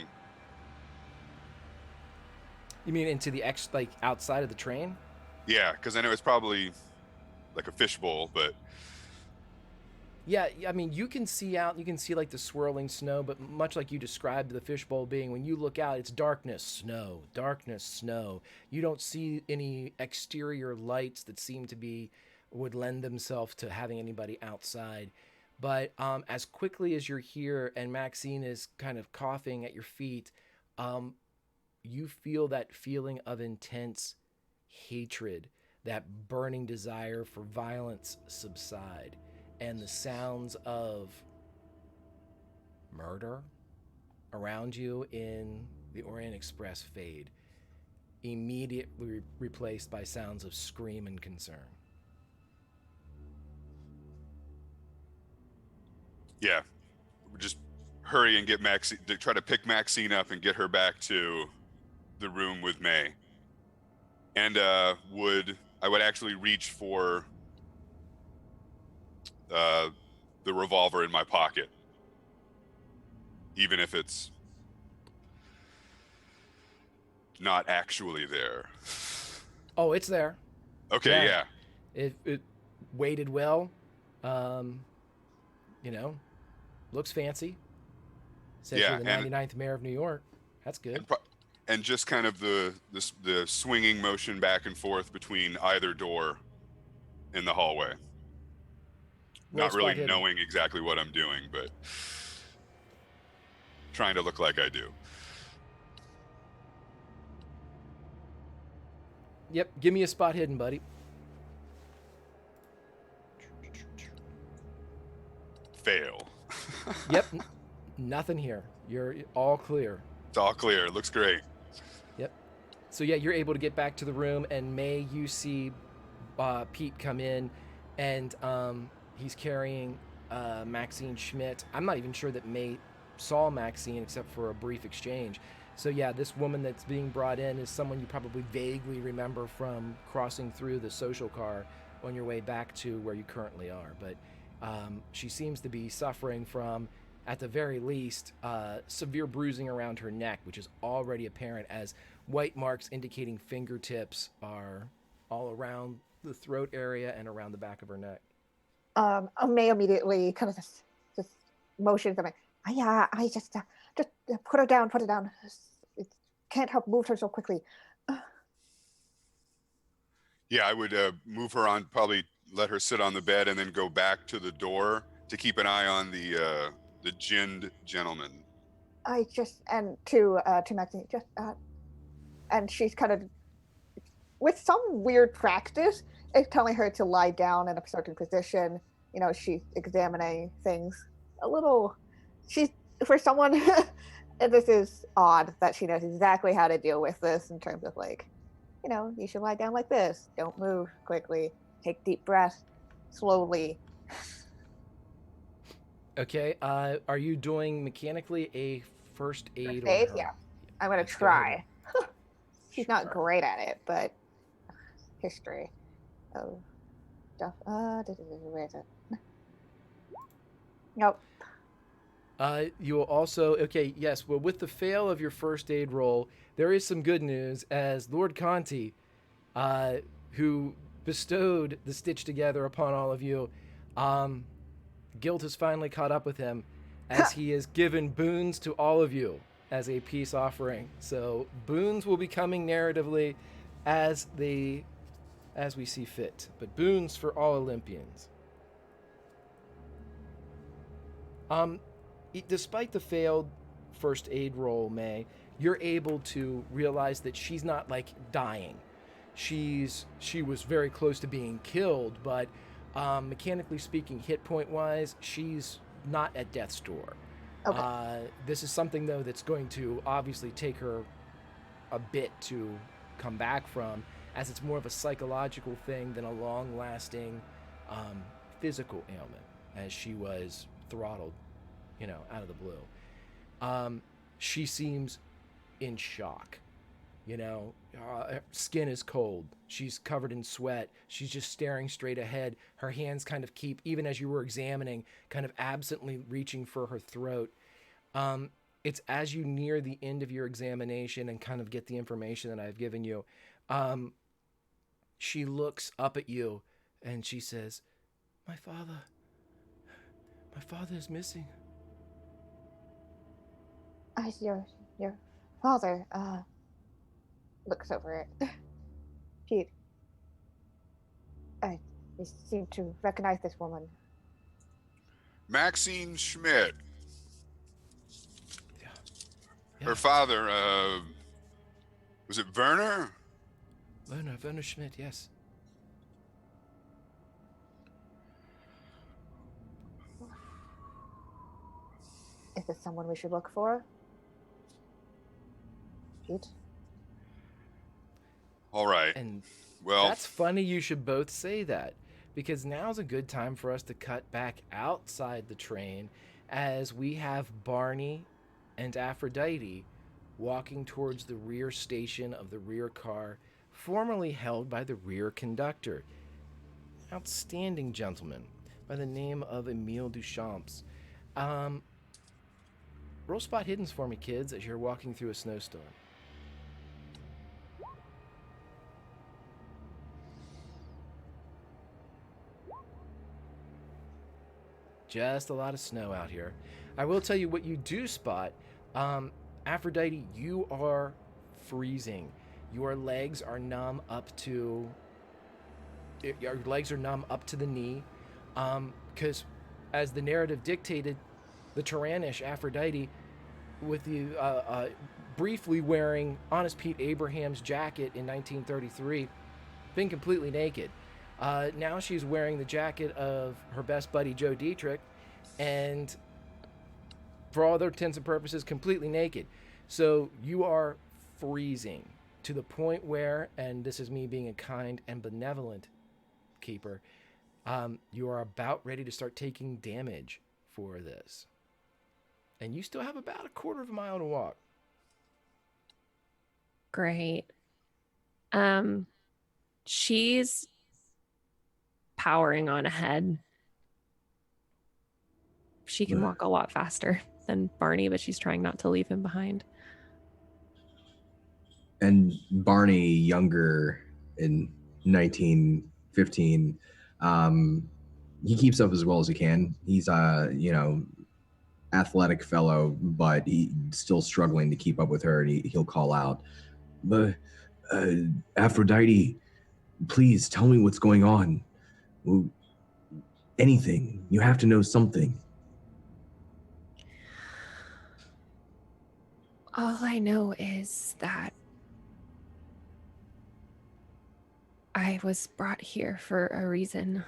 You mean into the like outside of the train? Yeah, because I know it's probably like a fishbowl, but yeah, I mean, you can see out, you can see like the swirling snow, but much like you described the fishbowl being, when you look out, it's darkness, snow, darkness, snow. You don't see any exterior lights that seem to would lend themselves to having anybody outside. But as quickly as you're here and Maxine is kind of coughing at your feet, you feel that feeling of intense hatred that burning desire for violence subside, and the sounds of murder around you in the Orient Express fade, immediately replaced by sounds of scream and concern. Yeah, just hurry and get Maxine, to try to pick Maxine up and get her back to the room with May. And I would actually reach for the revolver in my pocket, even if it's not actually there. Oh, it's there. Okay, yeah. It weighted well. Looks fancy. Says Yeah, you're the 99th mayor of New York. That's good. And just kind of the swinging motion back and forth between either door in the hallway. Not really knowing exactly what I'm doing, but trying to look like I do. Yep, give me a spot hidden, buddy. Fail. Yep, nothing here. You're all clear. It's all clear. It looks great. Yep. So yeah, you're able to get back to the room, and May, you see Pete come in, and he's carrying Maxine Schmidt. I'm not even sure that May saw Maxine except for a brief exchange. So yeah, this woman that's being brought in is someone you probably vaguely remember from crossing through the social car on your way back to where you currently are. But she seems to be suffering from, at the very least, severe bruising around her neck, which is already apparent as white marks indicating fingertips are all around the throat area and around the back of her neck. May immediately kind of just motions. I'm like, yeah, I just put her down. It can't help move her so quickly. Yeah, I would move her on, probably let her sit on the bed, and then go back to the door to keep an eye on the ginned gentleman. And to Maxine, and she's kind of, with some weird practice, is telling her to lie down in a certain position. She's examining things a little. She's, for someone, this is odd that she knows exactly how to deal with this in terms of you should lie down like this. Don't move quickly. Take deep breaths, slowly. Okay, are you doing mechanically a first aid? First aid? Yeah. I'm going to try. She's not great at it, but history of stuff. Where is it? Nope. You will also, okay, yes, well, with the fail of your first aid roll, there is some good news, as Lord Conti, who bestowed the stitch together upon all of you, guilt has finally caught up with him, as he has given boons to all of you as a peace offering. So boons will be coming narratively as we see fit, but boons for all Olympians. Despite the failed first aid roll, May, you're able to realize that she's not dying. She was very close to being killed, but mechanically speaking, hit point wise, she's not at death's door. Okay. This is something though that's going to obviously take her a bit to come back from, as it's more of a psychological thing than a long-lasting physical ailment, as she was throttled, out of the blue. She seems in shock. Her skin is cold. She's covered in sweat. She's just staring straight ahead. Her hands kind of keep, even as you were examining, kind of absently reaching for her throat. It's as you near the end of your examination and kind of get the information that I've given you, she looks up at you and she says, my father is missing. Your father looks over it. Pete, I seem to recognize this woman. Maxine Schmidt. Yeah. Her father, was it Werner? Werner Schmidt, yes. this someone we should look for? Pete? All right. And Well, that's funny you should both say that, because now's a good time for us to cut back outside the train as we have Barney and Aphrodite walking towards the rear station of the rear car, formerly held by the rear conductor. Outstanding gentleman by the name of Emile Duchamps. Roll spot hiddens for me, kids, as you're walking through a snowstorm. Just a lot of snow out here. I will tell you what you do spot. Aphrodite, you are freezing. Your legs are numb up to... Your legs are numb up to the knee. Because as the narrative dictated, the tyrannish Aphrodite, with the briefly wearing Honest Pete Abraham's jacket in 1933, been completely naked. Now she's wearing the jacket of her best buddy Joe Dietrich, and for all other intents and purposes, completely naked. So you are freezing to the point where, and this is me being a kind and benevolent keeper, you are about ready to start taking damage for this. And you still have about a quarter of a mile to walk. Great. She's powering on ahead. She can walk a lot faster than Barney, but she's trying not to leave him behind. And Barney, younger in 1915, he keeps up as well as he can. He's athletic fellow, but he's still struggling to keep up with her, and he'll call out, "But Aphrodite, please tell me what's going on. Well, anything. You have to know something." All I know is that I was brought here for a reason.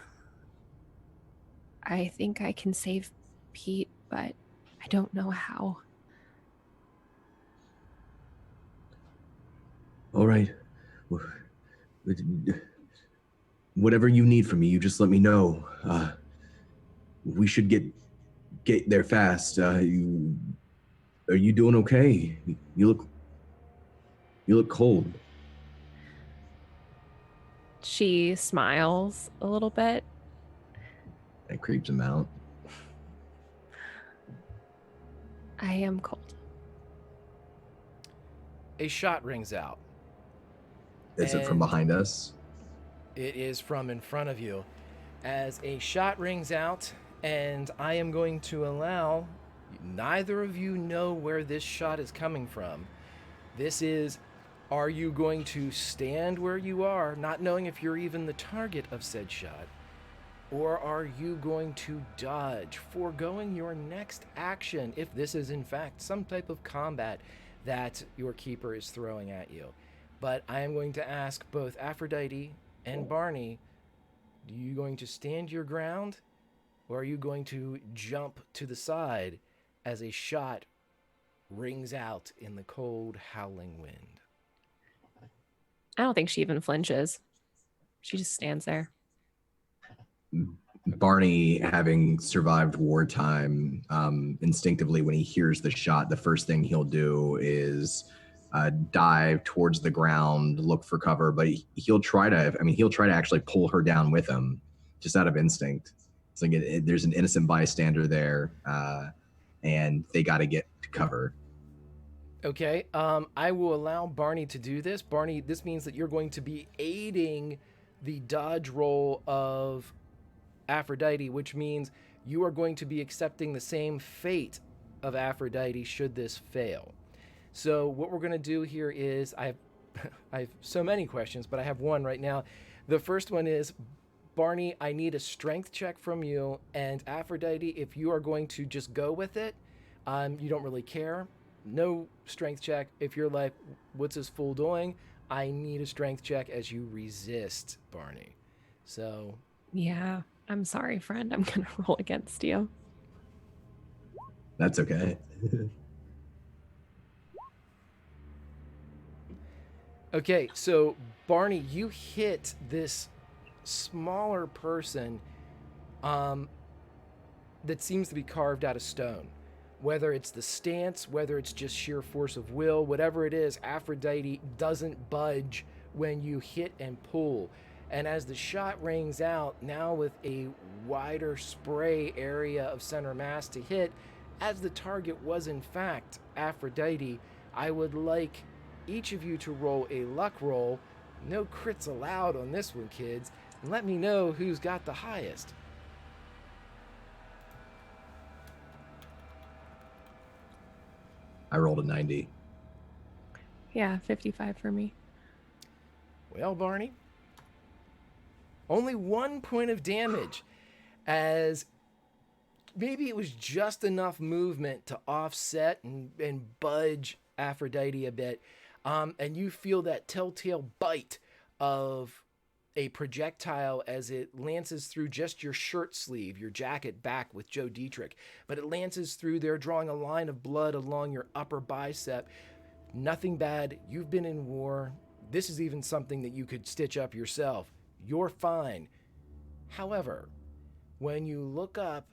I think I can save Pete, but I don't know how. All right. Whatever you need from me, you just let me know. We should get there fast. Are you doing okay? You look cold. She smiles a little bit. That creeps him out. I am cold. A shot rings out. Is it from behind us? It is from in front of you. As a shot rings out, and I am going to allow neither of you know where this shot is coming from. This is, are you going to stand where you are, not knowing if you're even the target of said shot? Or are you going to dodge, foregoing your next action if this is in fact some type of combat that your keeper is throwing at you? But I am going to ask both Aphrodite and Barney, are you going to stand your ground, or are you going to jump to the side as a shot rings out in the cold, howling wind? I don't think she even flinches. She just stands there. Barney, having survived wartime, instinctively when he hears the shot, the first thing he'll do is dive towards the ground, look for cover, but he'll try to actually pull her down with him, just out of instinct. It's like there's an innocent bystander there, and they got to get to cover. Okay, I will allow Barney to do this. Barney, this means that you're going to be aiding the dodge roll of Aphrodite, which means you are going to be accepting the same fate of Aphrodite should this fail. So what we're going to do here is, I have so many questions, but I have one right now. The first one is, Barney, I need a strength check from you, and Aphrodite, if you are going to just go with it, you don't really care, no strength check. If you're like, what's this fool doing? I need a strength check as you resist Barney. So... Yeah, I'm sorry, friend. I'm going to roll against you. That's okay. Okay, so Barney, you hit this smaller person that seems to be carved out of stone. Whether it's the stance, whether it's just sheer force of will, whatever it is, Aphrodite doesn't budge when you hit and pull. And as the shot rings out, now with a wider spray area of center mass to hit, as the target was in fact Aphrodite, I would like each of you to roll a luck roll. No crits allowed on this one, kids. And let me know who's got the highest. I rolled a 90. Yeah, 55 for me. Well, Barney, only 1 point of damage, as maybe it was just enough movement to offset and budge Aphrodite a bit. And you feel that telltale bite of a projectile as it lances through just your shirt sleeve, your jacket back with Joe Dietrich. But it lances through there, drawing a line of blood along your upper bicep. Nothing bad. You've been in war. This is even something that you could stitch up yourself. You're fine. However, when you look up,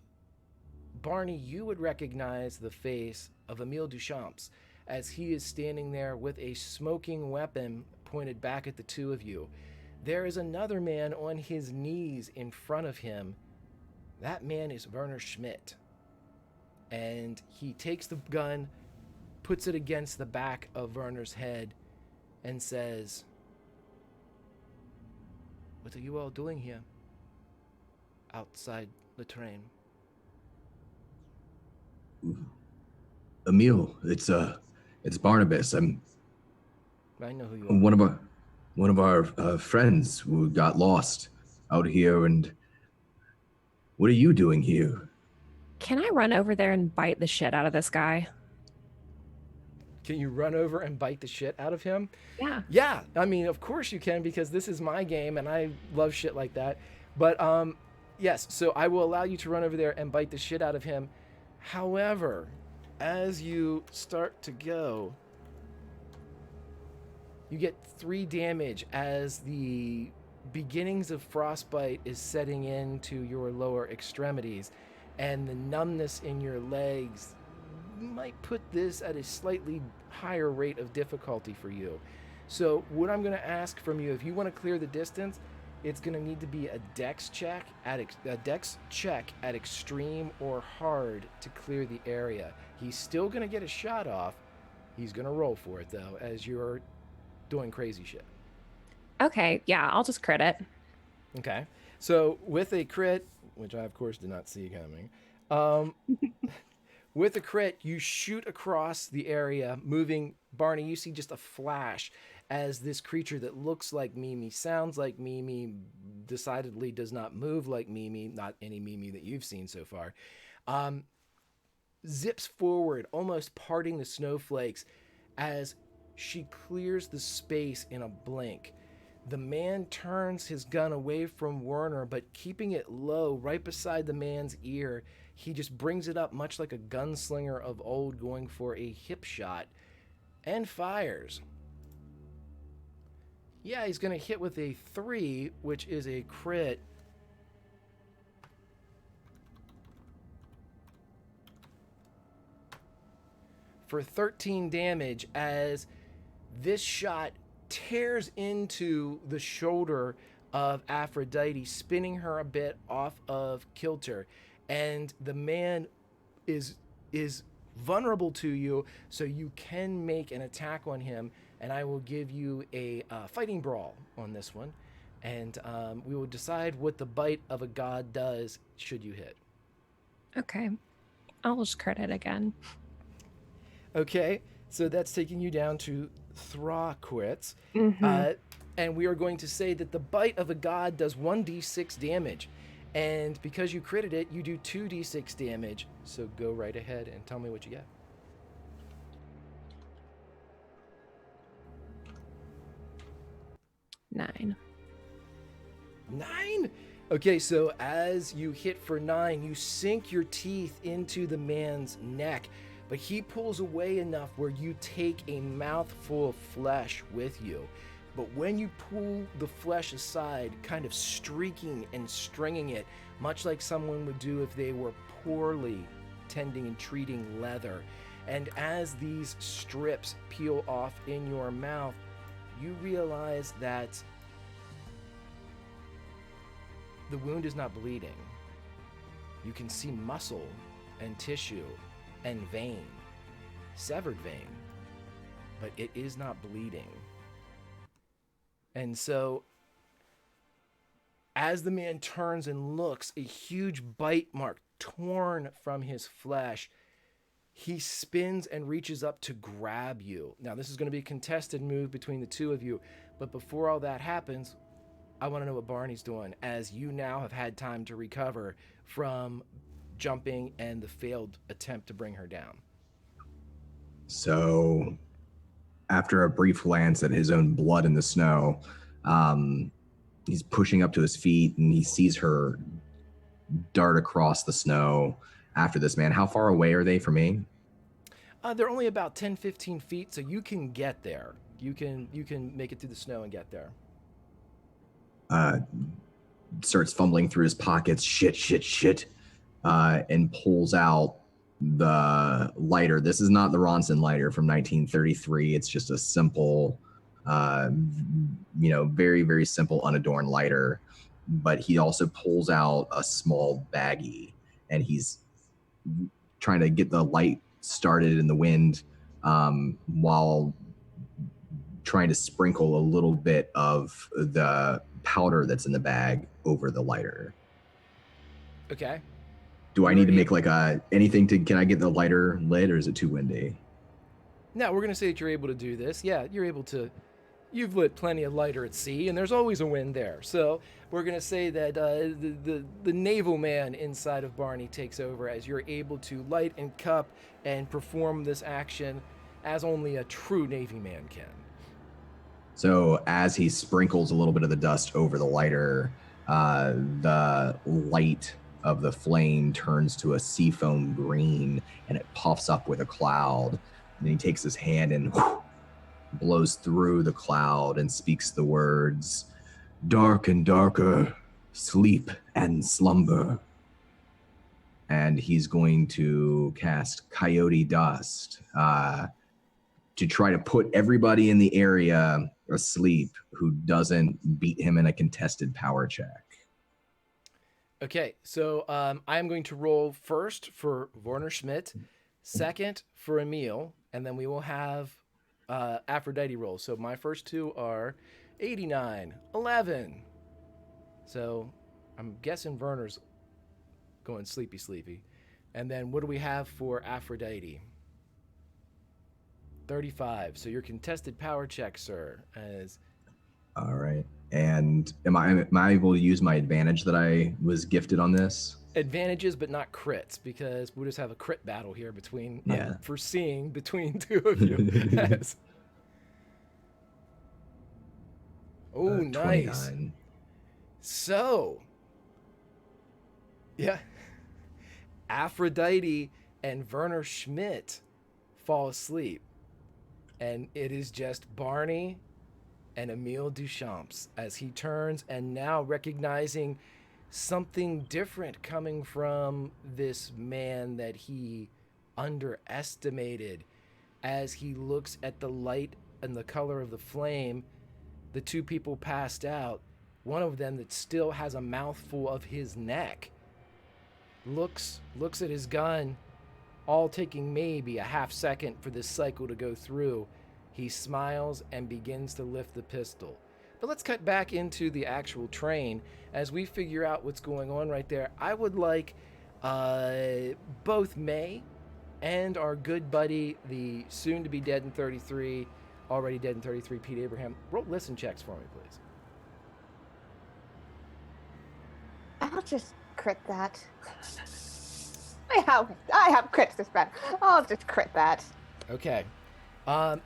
Barney, you would recognize the face of Emile Duchamps as he is standing there with a smoking weapon pointed back at the two of you. There is another man on his knees in front of him. That man is Werner Schmidt. And he takes the gun, puts it against the back of Werner's head, and says, "What are you all doing here? Outside the train?" Emile, it's Barnabas. I know who you are. One of our friends who got lost out here. And what are you doing here? Can I run over there and bite the shit out of this guy? Can you run over and bite the shit out of him? Yeah. Yeah, I mean, of course you can, because this is my game and I love shit like that. But yes, so I will allow you to run over there and bite the shit out of him. However, as you start to go, you get 3 damage as the beginnings of frostbite is setting into your lower extremities, and the numbness in your legs might put this at a slightly higher rate of difficulty for you. So what I'm going to ask from you, if you want to clear the distance, it's going to need to be a dex check at extreme or hard to clear the area. He's still going to get a shot off. He's going to roll for it, though, as you're doing crazy shit. Okay, yeah, I'll just crit it. Okay. So with a crit, which I, of course, did not see coming, with a crit, you shoot across the area, moving. Barney, you see just a flash as this creature that looks like Mimi, sounds like Mimi, decidedly does not move like Mimi, not any Mimi that you've seen so far, zips forward, almost parting the snowflakes as she clears the space in a blink. The man turns his gun away from Werner, but keeping it low right beside the man's ear, he just brings it up much like a gunslinger of old going for a hip shot and fires. Yeah, he's going to hit with a 3, which is a crit. For 13 damage as this shot tears into the shoulder of Aphrodite, spinning her a bit off of kilter. And the man is vulnerable to you, so you can make an attack on him, and I will give you a fighting brawl on this one, and we will decide what the bite of a god does should you hit. Okay, I'll just crit it again. Okay, so that's taking you down to 3 quits. Mm-hmm. And we are going to say that the bite of a god does 1d6 damage. And because you critted it, you do 2d6 damage. So go right ahead and tell me what you get. 9. 9? Okay, so as you hit for 9, you sink your teeth into the man's neck, but he pulls away enough where you take a mouthful of flesh with you. But when you pull the flesh aside, kind of streaking and stringing it, much like someone would do if they were poorly tending and treating leather, and as these strips peel off in your mouth, you realize that the wound is not bleeding. You can see muscle and tissue and vein, severed vein, but it is not bleeding. And so, as the man turns and looks, a huge bite mark torn from his flesh, he spins and reaches up to grab you. Now, this is going to be a contested move between the two of you, but before all that happens, I want to know what Barney's doing, as you now have had time to recover from jumping and the failed attempt to bring her down. So, after a brief glance at his own blood in the snow, he's pushing up to his feet and he sees her dart across the snow after this man. How far away are they from me? They're only about 10, 15 feet, so you can get there. You can make it through the snow and get there. Starts fumbling through his pockets, shit, and pulls out the lighter. This is not the Ronson lighter from 1933. It's just a simple, very, very simple, unadorned lighter. But he also pulls out a small baggie, and he's trying to get the light started in the wind while trying to sprinkle a little bit of the powder that's in the bag over the lighter. Okay. Do I need to make anything can I get the lighter lit, or is it too windy? No, we're going to say that you're able to do this. Yeah, you're able to. You've lit plenty of lighter at sea, and there's always a wind there. So we're going to say that the naval man inside of Barney takes over, as you're able to light and cup and perform this action as only a true Navy man can. So as he sprinkles a little bit of the dust over the lighter, the light of the flame turns to a seafoam green, and it puffs up with a cloud. And then he takes his hand and blows through the cloud and speaks the words, "Dark and darker, sleep and slumber." And he's going to cast Coyote Dust to try to put everybody in the area asleep who doesn't beat him in a contested power check. Okay, so I'm going to roll first for Werner Schmidt, second for Emil, and then we will have Aphrodite roll. So my first two are 89, 11. So I'm guessing Werner's going sleepy. And then what do we have for Aphrodite? 35. So your contested power check, sir. All right. And am I able to use my advantage that I was gifted on this? Advantages, but not crits, because we'll just have a crit battle here between, yeah. Foreseeing between two of you. Yes. Oh, nice. 29. So, yeah. Aphrodite and Werner Schmidt fall asleep. And it is just Barney and Emile Duchamps as he turns, and now recognizing something different coming from this man that he underestimated. As he looks at the light and the color of the flame, the two people passed out. One of them that still has a mouthful of his neck looks at his gun, all taking maybe a half second for this cycle to go through. He smiles and begins to lift the pistol. But let's cut back into the actual train as we figure out what's going on right there. I would like both May and our good buddy, the soon-to-be dead in 33, already dead in 33, Pete Abraham, roll listen checks for me, please. I'll just crit that. I have crits this bad. I'll just crit that. Okay.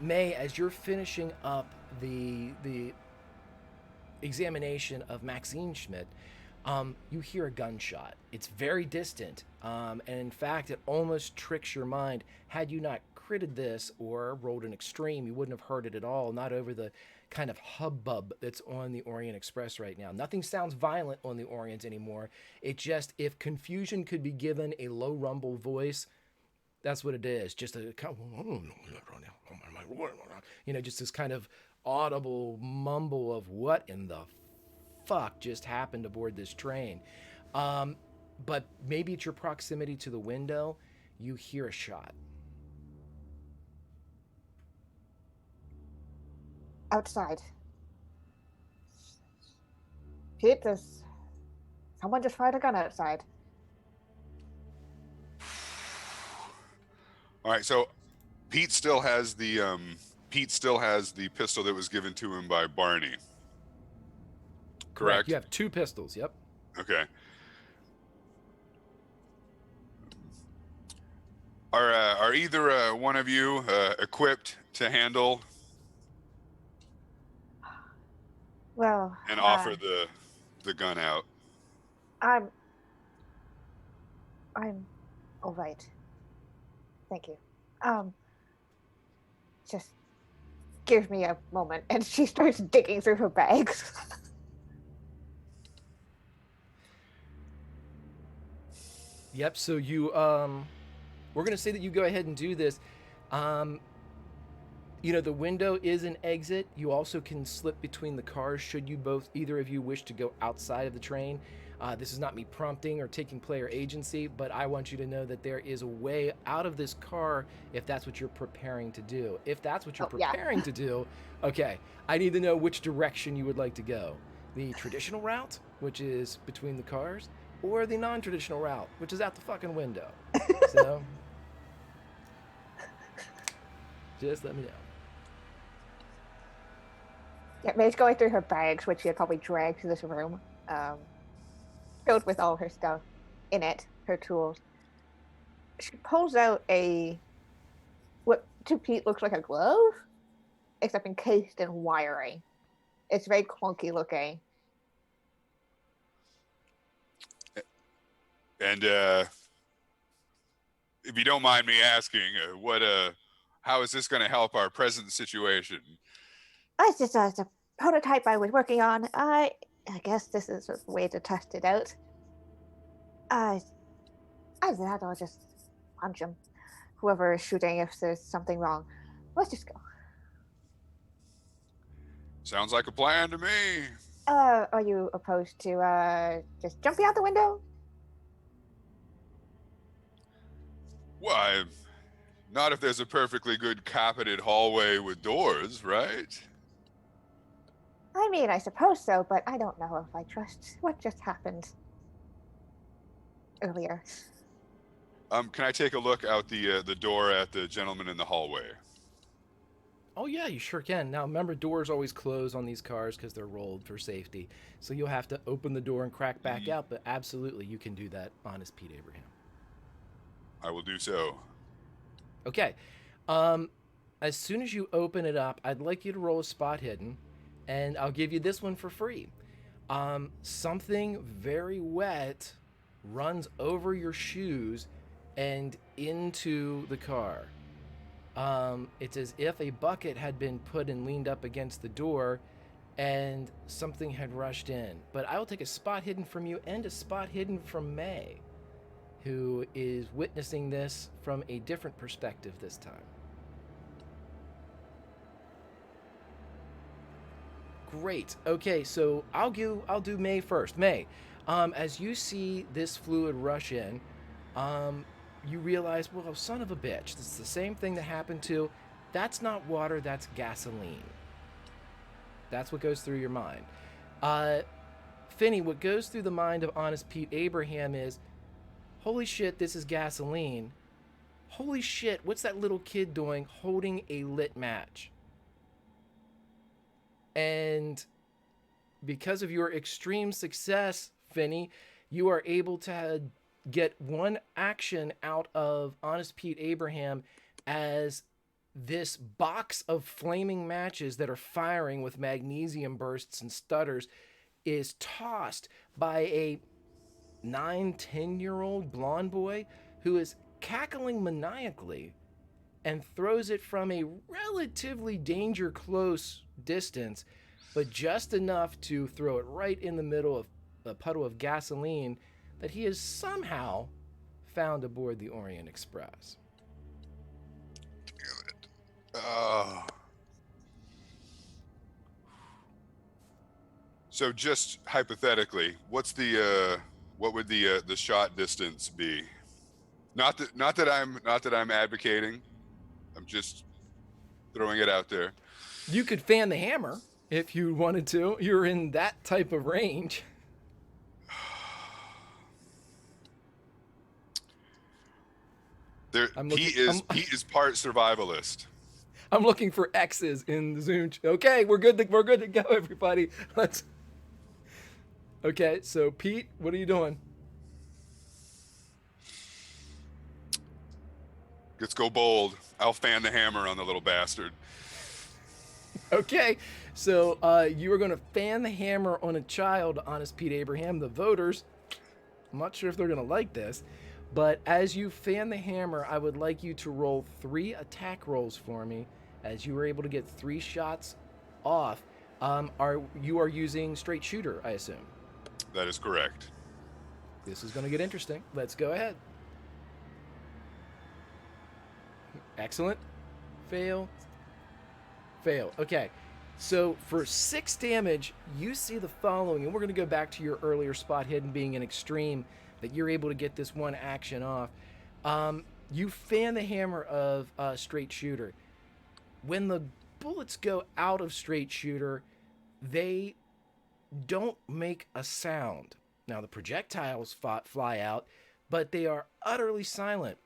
May, as you're finishing up the examination of Maxine Schmidt, You hear a gunshot. It's very distant, and in fact, it almost tricks your mind. Had you not critted this or rolled an extreme, you wouldn't have heard it at all, not over the kind of hubbub that's on the Orient Express right now. Nothing sounds violent on the Orient anymore. It just, if confusion could be given a low rumble voice, that's what it is. Just a kind of, just this kind of audible mumble of what in the fuck just happened aboard this train. But maybe it's your proximity to the window, you hear a shot. Outside. Pete, does someone just fired a gun outside? All right, so Pete still has the pistol that was given to him by Barney. Correct? You have 2 pistols, yep. Okay. Are either one of you equipped to handle Well, and offer the gun out? I'm all right. Thank you. Just give me a moment. And she starts digging through her bags. Yep, so you, we're going to say that you go ahead and do this. The window is an exit. You also can slip between the cars should either of you wish to go outside of the train. This is not me prompting or taking player agency, but I want you to know that there is a way out of this car if that's what you're preparing to do. If that's what you're preparing to do, okay, I need to know which direction you would like to go. The traditional route, which is between the cars, or the non-traditional route, which is out the fucking window. So, just let me know. Yeah, May's going through her bags, which she had probably dragged to this room, filled with all her stuff in it, her tools. She pulls out what to Pete looks like a glove, except encased in wiring. It's very clunky looking. And if you don't mind me asking, how is this going to help our present situation? It's just it's a prototype I was working on. I guess this is a way to test it out. Either that or just punch him. Whoever is shooting, if there's something wrong. Let's just go. Sounds like a plan to me. Are you opposed to just jumping out the window? Why, not if there's a perfectly good carpeted hallway with doors, right? I mean, I suppose so, but I don't know if I trust what just happened earlier. Can I take a look out the door at the gentleman in the hallway? Oh yeah, you sure can. Now remember, doors always close on these cars because they're rolled for safety. So you'll have to open the door and crack back out, but absolutely you can do that, honest Pete Abraham. I will do so. Okay. As soon as you open it up, I'd like you to roll a spot hidden, and I'll give you this one for free. Something very wet runs over your shoes and into the car. It's as if a bucket had been put and leaned up against the door and something had rushed in. But I will take a spot hidden from you and a spot hidden from May, who is witnessing this from a different perspective this time. Great. Okay, so I'll do May first. May, as you see this fluid rush in, you realize, well, son of a bitch, this is the same thing that happened to, that's not water, that's gasoline. That's what goes through your mind. Finney, what goes through the mind of honest Pete Abraham is, holy shit, this is gasoline. Holy shit, what's that little kid doing holding a lit match? And because of your extreme success, Finney, you are able to get one action out of honest Pete Abraham as this box of flaming matches that are firing with magnesium bursts and stutters is tossed by a 9-10-year-old blonde boy who is cackling maniacally and throws it from a relatively danger close distance, but just enough to throw it right in the middle of a puddle of gasoline that he has somehow found aboard the Orient Express. Damn it. Oh. So just hypothetically, what would the shot distance be? Not that I'm advocating. I'm just throwing it out there. You could fan the hammer if you wanted to. You're in that type of range. He is part survivalist. I'm looking for X's in the Zoom. Okay, we're good to go, everybody. Okay, so Pete, what are you doing? Let's go bold. I'll fan the hammer on the little bastard. Okay, so you are going to fan the hammer on a child, Honest Pete Abraham. The voters, I'm not sure if they're going to like this, but as you fan the hammer, I would like you to roll 3 attack rolls for me, as you were able to get 3 shots off. You are using straight shooter, I assume? That is correct. This is going to get interesting. Let's go ahead. Excellent. Fail. Fail. Okay. So for 6 damage, you see the following, and we're going to go back to your earlier spot hidden being an extreme, that you're able to get this one action off. You fan the hammer of straight shooter. When the bullets go out of straight shooter, they don't make a sound. Now the projectiles fly out, but they are utterly silent.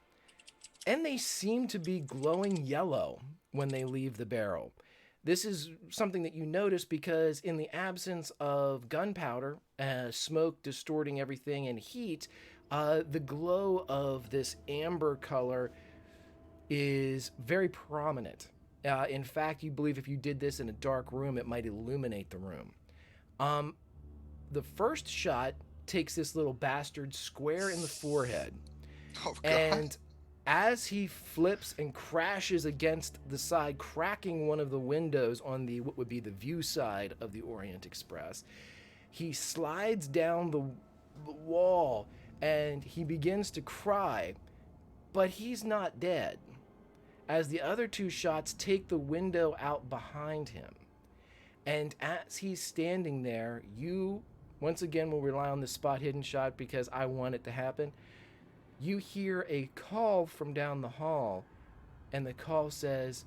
And they seem to be glowing yellow when they leave the barrel. This is something that you notice because in the absence of gunpowder, smoke distorting everything, and heat, the glow of this amber color is very prominent. In fact, you believe if you did this in a dark room, it might illuminate the room. The first shot takes this little bastard square in the forehead. Oh, God. And as he flips and crashes against the side, cracking one of the windows on the what would be the view side of the Orient Express, he slides down the wall and he begins to cry, but he's not dead, as the other 2 shots take the window out behind him. And as he's standing there, you, once again, will rely on the spot hidden shot because I want it to happen. You hear a call from down the hall, and the call says,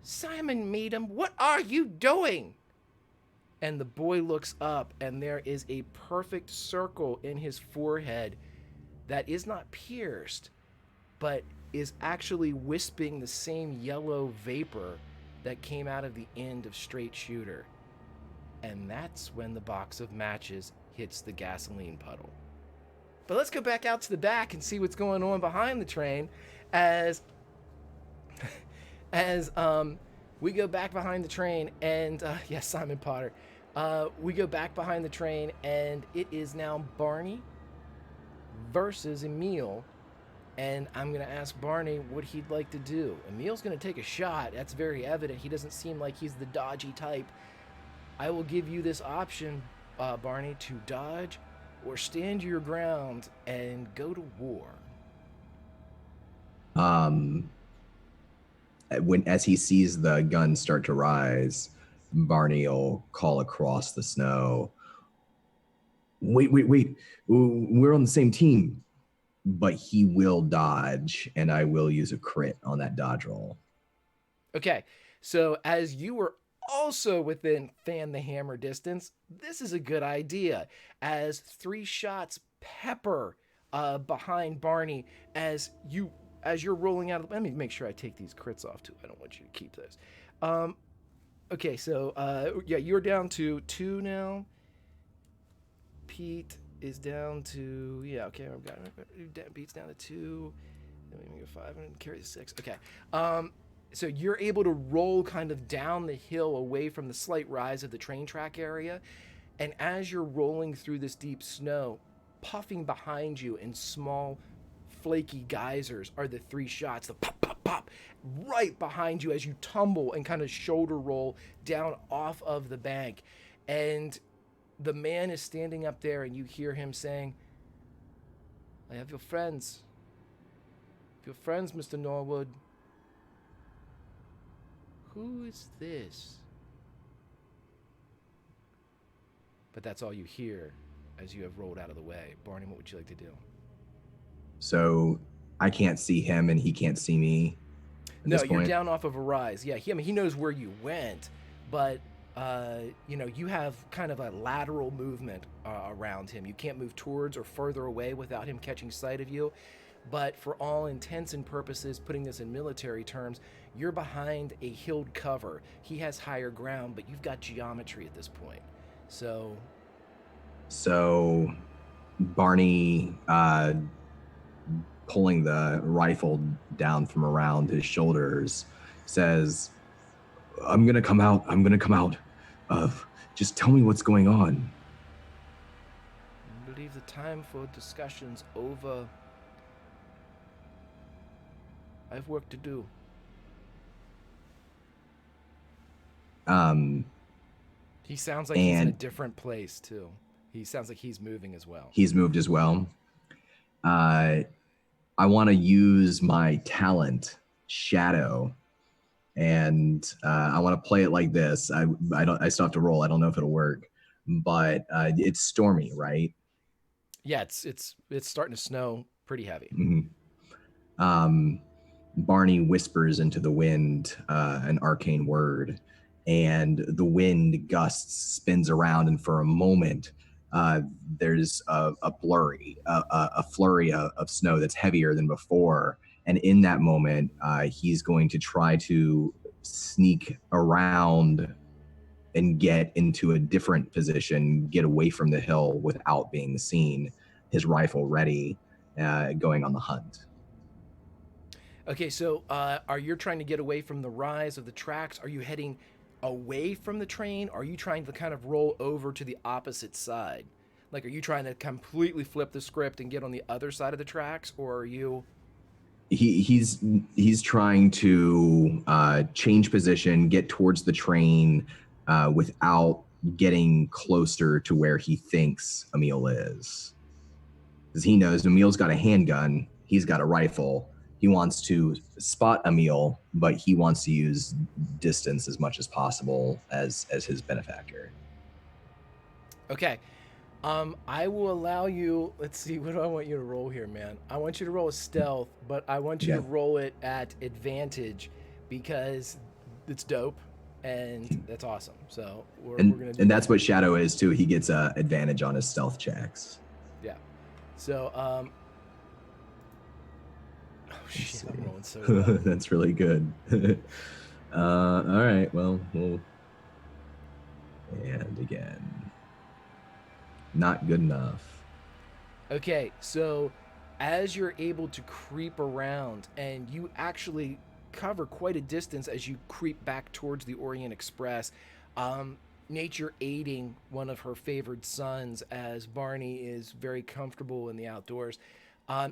"Simon Meadham, what are you doing?" And the boy looks up, and there is a perfect circle in his forehead that is not pierced, but is actually wisping the same yellow vapor that came out of the end of straight shooter. And that's when the box of matches hits the gasoline puddle. But let's go back out to the back and see what's going on behind the train as we go back behind the train and yes, Simon Potter. We go back behind the train and it is now Barney versus Emil. And I'm going to ask Barney what he'd like to do. Emil's going to take a shot. That's very evident. He doesn't seem like he's the dodgy type. I will give you this option, Barney, to dodge or stand your ground and go to war. As he sees the gun start to rise, Barney will call across the snow, wait, we're on the same team. But he will dodge, and I will use a crit on that dodge roll. Okay, so as you were also within fan the hammer distance, this is a good idea, as 3 shots pepper behind Barney as you're rolling out. Let me make sure I take these crits off too. I don't want you to keep those. Okay, so yeah, you're down to 2 now. Pete is down to, yeah, okay, I've got it. Beats down to 2. Then we go 5 and carry 6. Okay. So you're able to roll kind of down the hill away from the slight rise of the train track area. And as you're rolling through this deep snow, puffing behind you in small, flaky geysers are the 3 shots, the pop, pop, pop, right behind you as you tumble and kind of shoulder roll down off of the bank. And the man is standing up there, and you hear him saying, I have your friends. Your friends, Mr. Norwood. Who is this? But that's all you hear as you have rolled out of the way. Barney, what would you like to do? So I can't see him and he can't see me at this No, you're point? down off of a rise. Yeah, he knows where you went, but you have kind of a lateral movement around him. You can't move towards or further away without him catching sight of you. But for all intents and purposes, putting this in military terms, you're behind a hilled cover. He has higher ground, but you've got geometry at this point. So Barney, pulling the rifle down from around his shoulders, says, I'm gonna come out. Just tell me what's going on. I believe the time for discussion's over. I have work to do. He sounds like he's in a different place too. He sounds like he's moving as well. He's moved as well. I want to use my talent, Shadow, and I want to play it like this. I still have to roll. I don't know if it'll work, but it's stormy, right? Yeah, it's starting to snow pretty heavy. Mm-hmm. Barney whispers into the wind an arcane word, and the wind gusts, spins around, and for a moment there's a flurry of snow that's heavier than before. And in that moment, he's going to try to sneak around and get into a different position, get away from the hill without being seen, his rifle ready, going on the hunt. Okay, so are you trying to get away from the rise of the tracks? Are you heading away from the train? Are you trying to kind of roll over to the opposite side? Like, are you trying to completely flip the script and get on the other side of the tracks, or are you... He's trying to change position, get towards the train without getting closer to where he thinks Emil is. Because he knows Emil's got a handgun, he's got a rifle. He wants to spot Emil, but he wants to use distance as much as possible as his benefactor. Okay. I will allow you, let's see, what do I want you to roll here, man? I want you to roll a stealth, but I want you to roll it at advantage because it's dope and that's awesome. So we're going to do and that's what Shadow is too. He gets advantage on his stealth checks. Yeah. So, oh shit, I'm rolling so well. That's really good. All right, well, and again. Not good enough. Okay, so as you're able to creep around, and you actually cover quite a distance as you creep back towards the Orient Express, nature aiding one of her favored sons as Barney is very comfortable in the outdoors.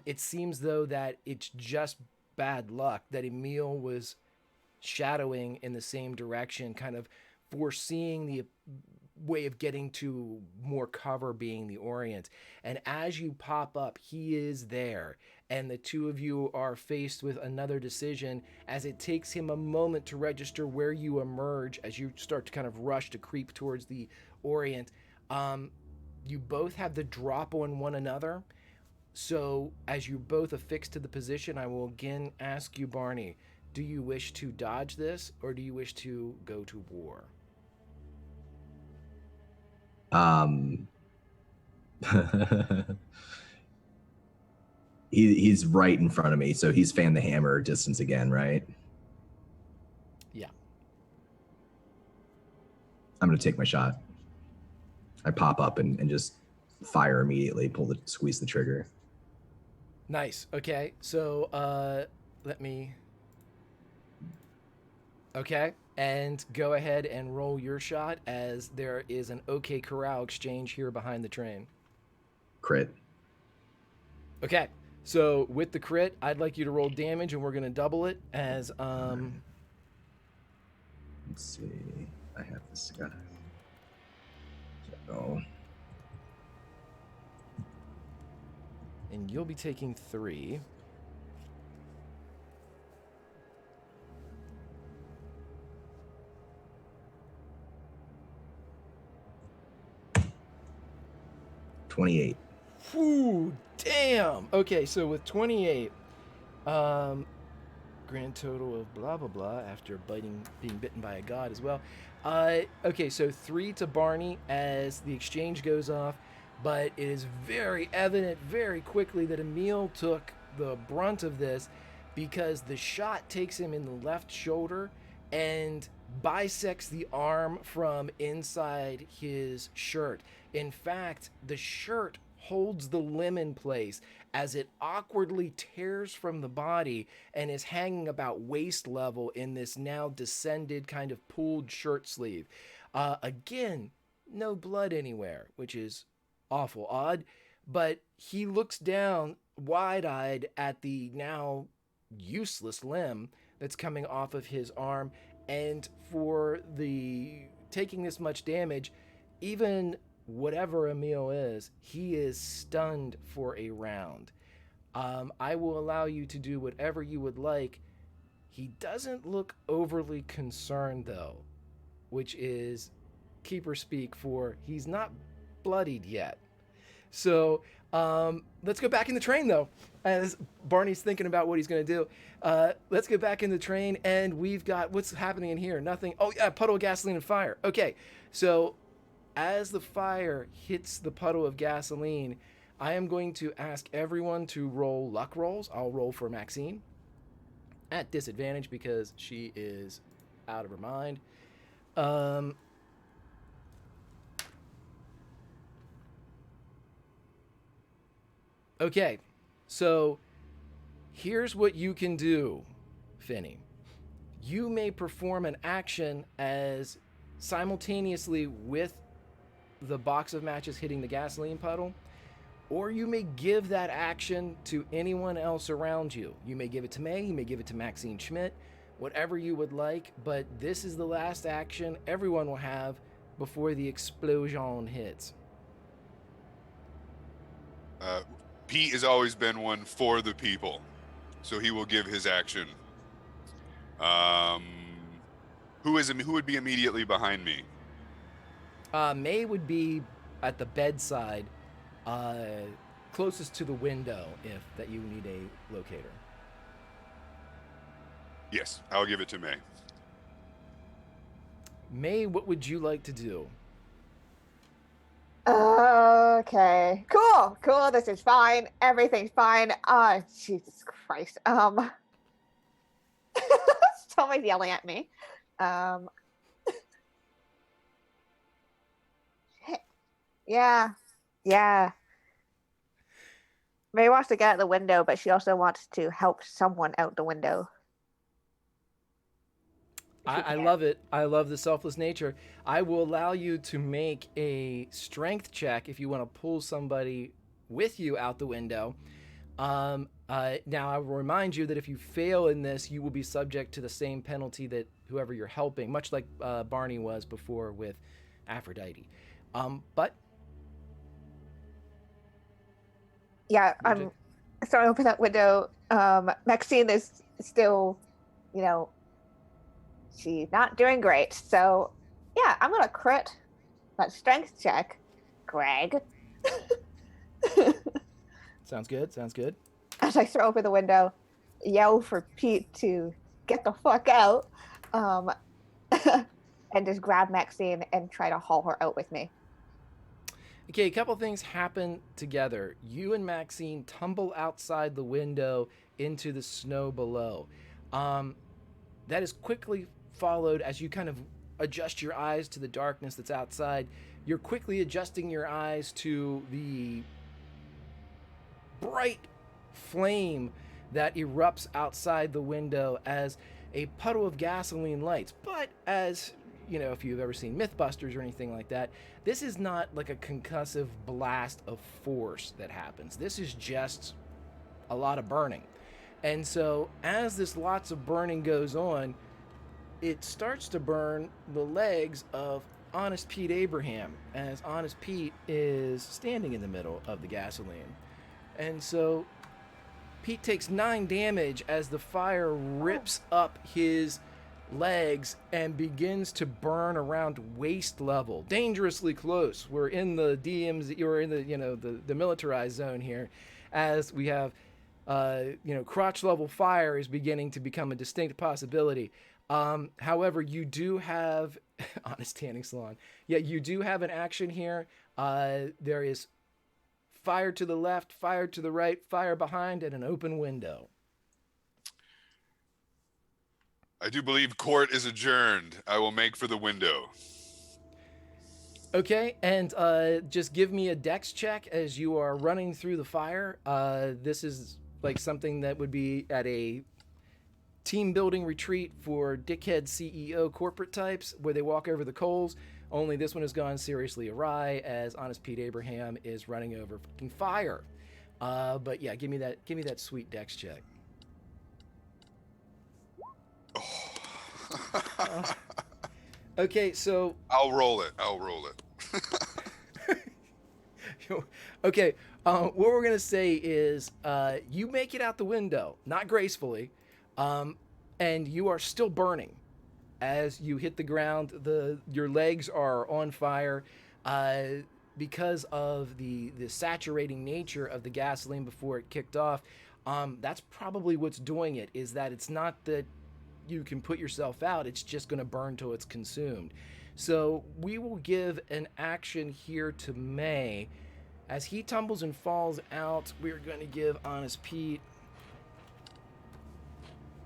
It seems though that it's just bad luck that Emil was shadowing in the same direction, kind of foreseeing the way of getting to more cover being the Orient. And as you pop up, he is there. And the two of you are faced with another decision as it takes him a moment to register where you emerge as you start to kind of rush to creep towards the Orient. You both have the drop on one another. So as you both affixed to the position, I will again ask you, Barney, do you wish to dodge this or do you wish to go to war? He's right in front of me, so he's fanned the hammer distance again, right? Yeah. I'm gonna take my shot. I pop up and just fire immediately, squeeze the trigger. Nice. Okay, so let me... Okay, and go ahead and roll your shot, as there is an OK Corral exchange here behind the train. Crit. Okay, so with the crit, I'd like you to roll damage, and we're going to double it as Let's see. I have this guy. So, and you'll be taking 3. $28. Whew, damn. Okay, so with 28, grand total of blah blah blah after being bitten by a god as well. Okay, so 3 to Barney as the exchange goes off, but it is very evident very quickly that Emil took the brunt of this, because the shot takes him in the left shoulder and bisects the arm from inside his shirt. In fact, the shirt holds the limb in place as it awkwardly tears from the body and is hanging about waist level in this now descended kind of pulled shirt sleeve. Again, no blood anywhere, which is awful odd, but he looks down wide-eyed at the now useless limb that's coming off of his arm, and for the taking this much damage, even whatever Emil is, he is stunned for a round. I will allow you to do whatever you would like. He doesn't look overly concerned, though, which is keeper speak for he's not bloodied yet. So let's go back in the train, though, as Barney's thinking about what he's going to do. Let's get back in the train, and we've got what's happening in here. Nothing. Oh, yeah, puddle of gasoline and fire. Okay, so as the fire hits the puddle of gasoline, I am going to ask everyone to roll luck rolls. I'll roll for Maxine at disadvantage because she is out of her mind. Okay, so here's what you can do, Finny. You may perform an action as simultaneously with the box of matches hitting the gasoline puddle, or you may give that action to anyone else around you. You may give it to May, you may give it to Maxine Schmidt, whatever you would like, but this is the last action everyone will have before the explosion hits. Pete has always been one for the people, so he will give his action. Who would be immediately behind me? May would be at the bedside, closest to the window, if that you need a locator. Yes, I'll give it to May. May, what would you like to do? Okay. Cool. This is fine. Everything's fine. Jesus Christ. Someone's yelling at me. Shit. Yeah. May wants to get out the window, but she also wants to help someone out the window. I love it. I love the selfless nature. I will allow you to make a strength check if you want to pull somebody with you out the window. Now, I will remind you that if you fail in this, you will be subject to the same penalty that whoever you're helping, much like Barney was before with Aphrodite. But yeah, I'm starting to open that window. Maxine is still, she's not doing great. So, yeah, I'm going to crit that strength check, Greg. Sounds good. As I throw open the window, yell for Pete to get the fuck out, and just grab Maxine and try to haul her out with me. Okay, a couple things happen together. You and Maxine tumble outside the window into the snow below. That is quickly followed as you kind of adjust your eyes to the darkness that's outside. You're quickly adjusting your eyes to the bright flame that erupts outside the window as a puddle of gasoline lights. But as you know, if you've ever seen Mythbusters or anything like that, this is not like a concussive blast of force that happens. This is just a lot of burning. And so as this lots of burning goes on, it starts to burn the legs of Honest Pete Abraham, as Honest Pete is standing in the middle of the gasoline. And so Pete takes 9 damage as the fire rips up his legs and begins to burn around waist level, dangerously close. We're in the DMs, you're in the, you know, the militarized zone here, as we have, you know, crotch level fire is beginning to become a distinct possibility. However, you do have Honest Tanning Salon. Yeah, you do have an action here. There is fire to the left, fire to the right, fire behind, and an open window. I do believe court is adjourned. I will make for the window. Okay, and just give me a dex check as you are running through the fire. This is like something that would be at a team building retreat for dickhead CEO corporate types where they walk over the coals. Only this one has gone seriously awry as Honest Pete Abraham is running over fucking fire. But yeah, give me that sweet dex check. Okay, so I'll roll it. okay, what we're gonna say is you make it out the window, not gracefully, and you are still burning as you hit the ground. Your legs are on fire because of the saturating nature of the gasoline before it kicked off. That's probably what's doing it, is that it's not that you can put yourself out, it's just going to burn till it's consumed. So we will give an action here to May. As he tumbles and falls out, we're going to give Honest Pete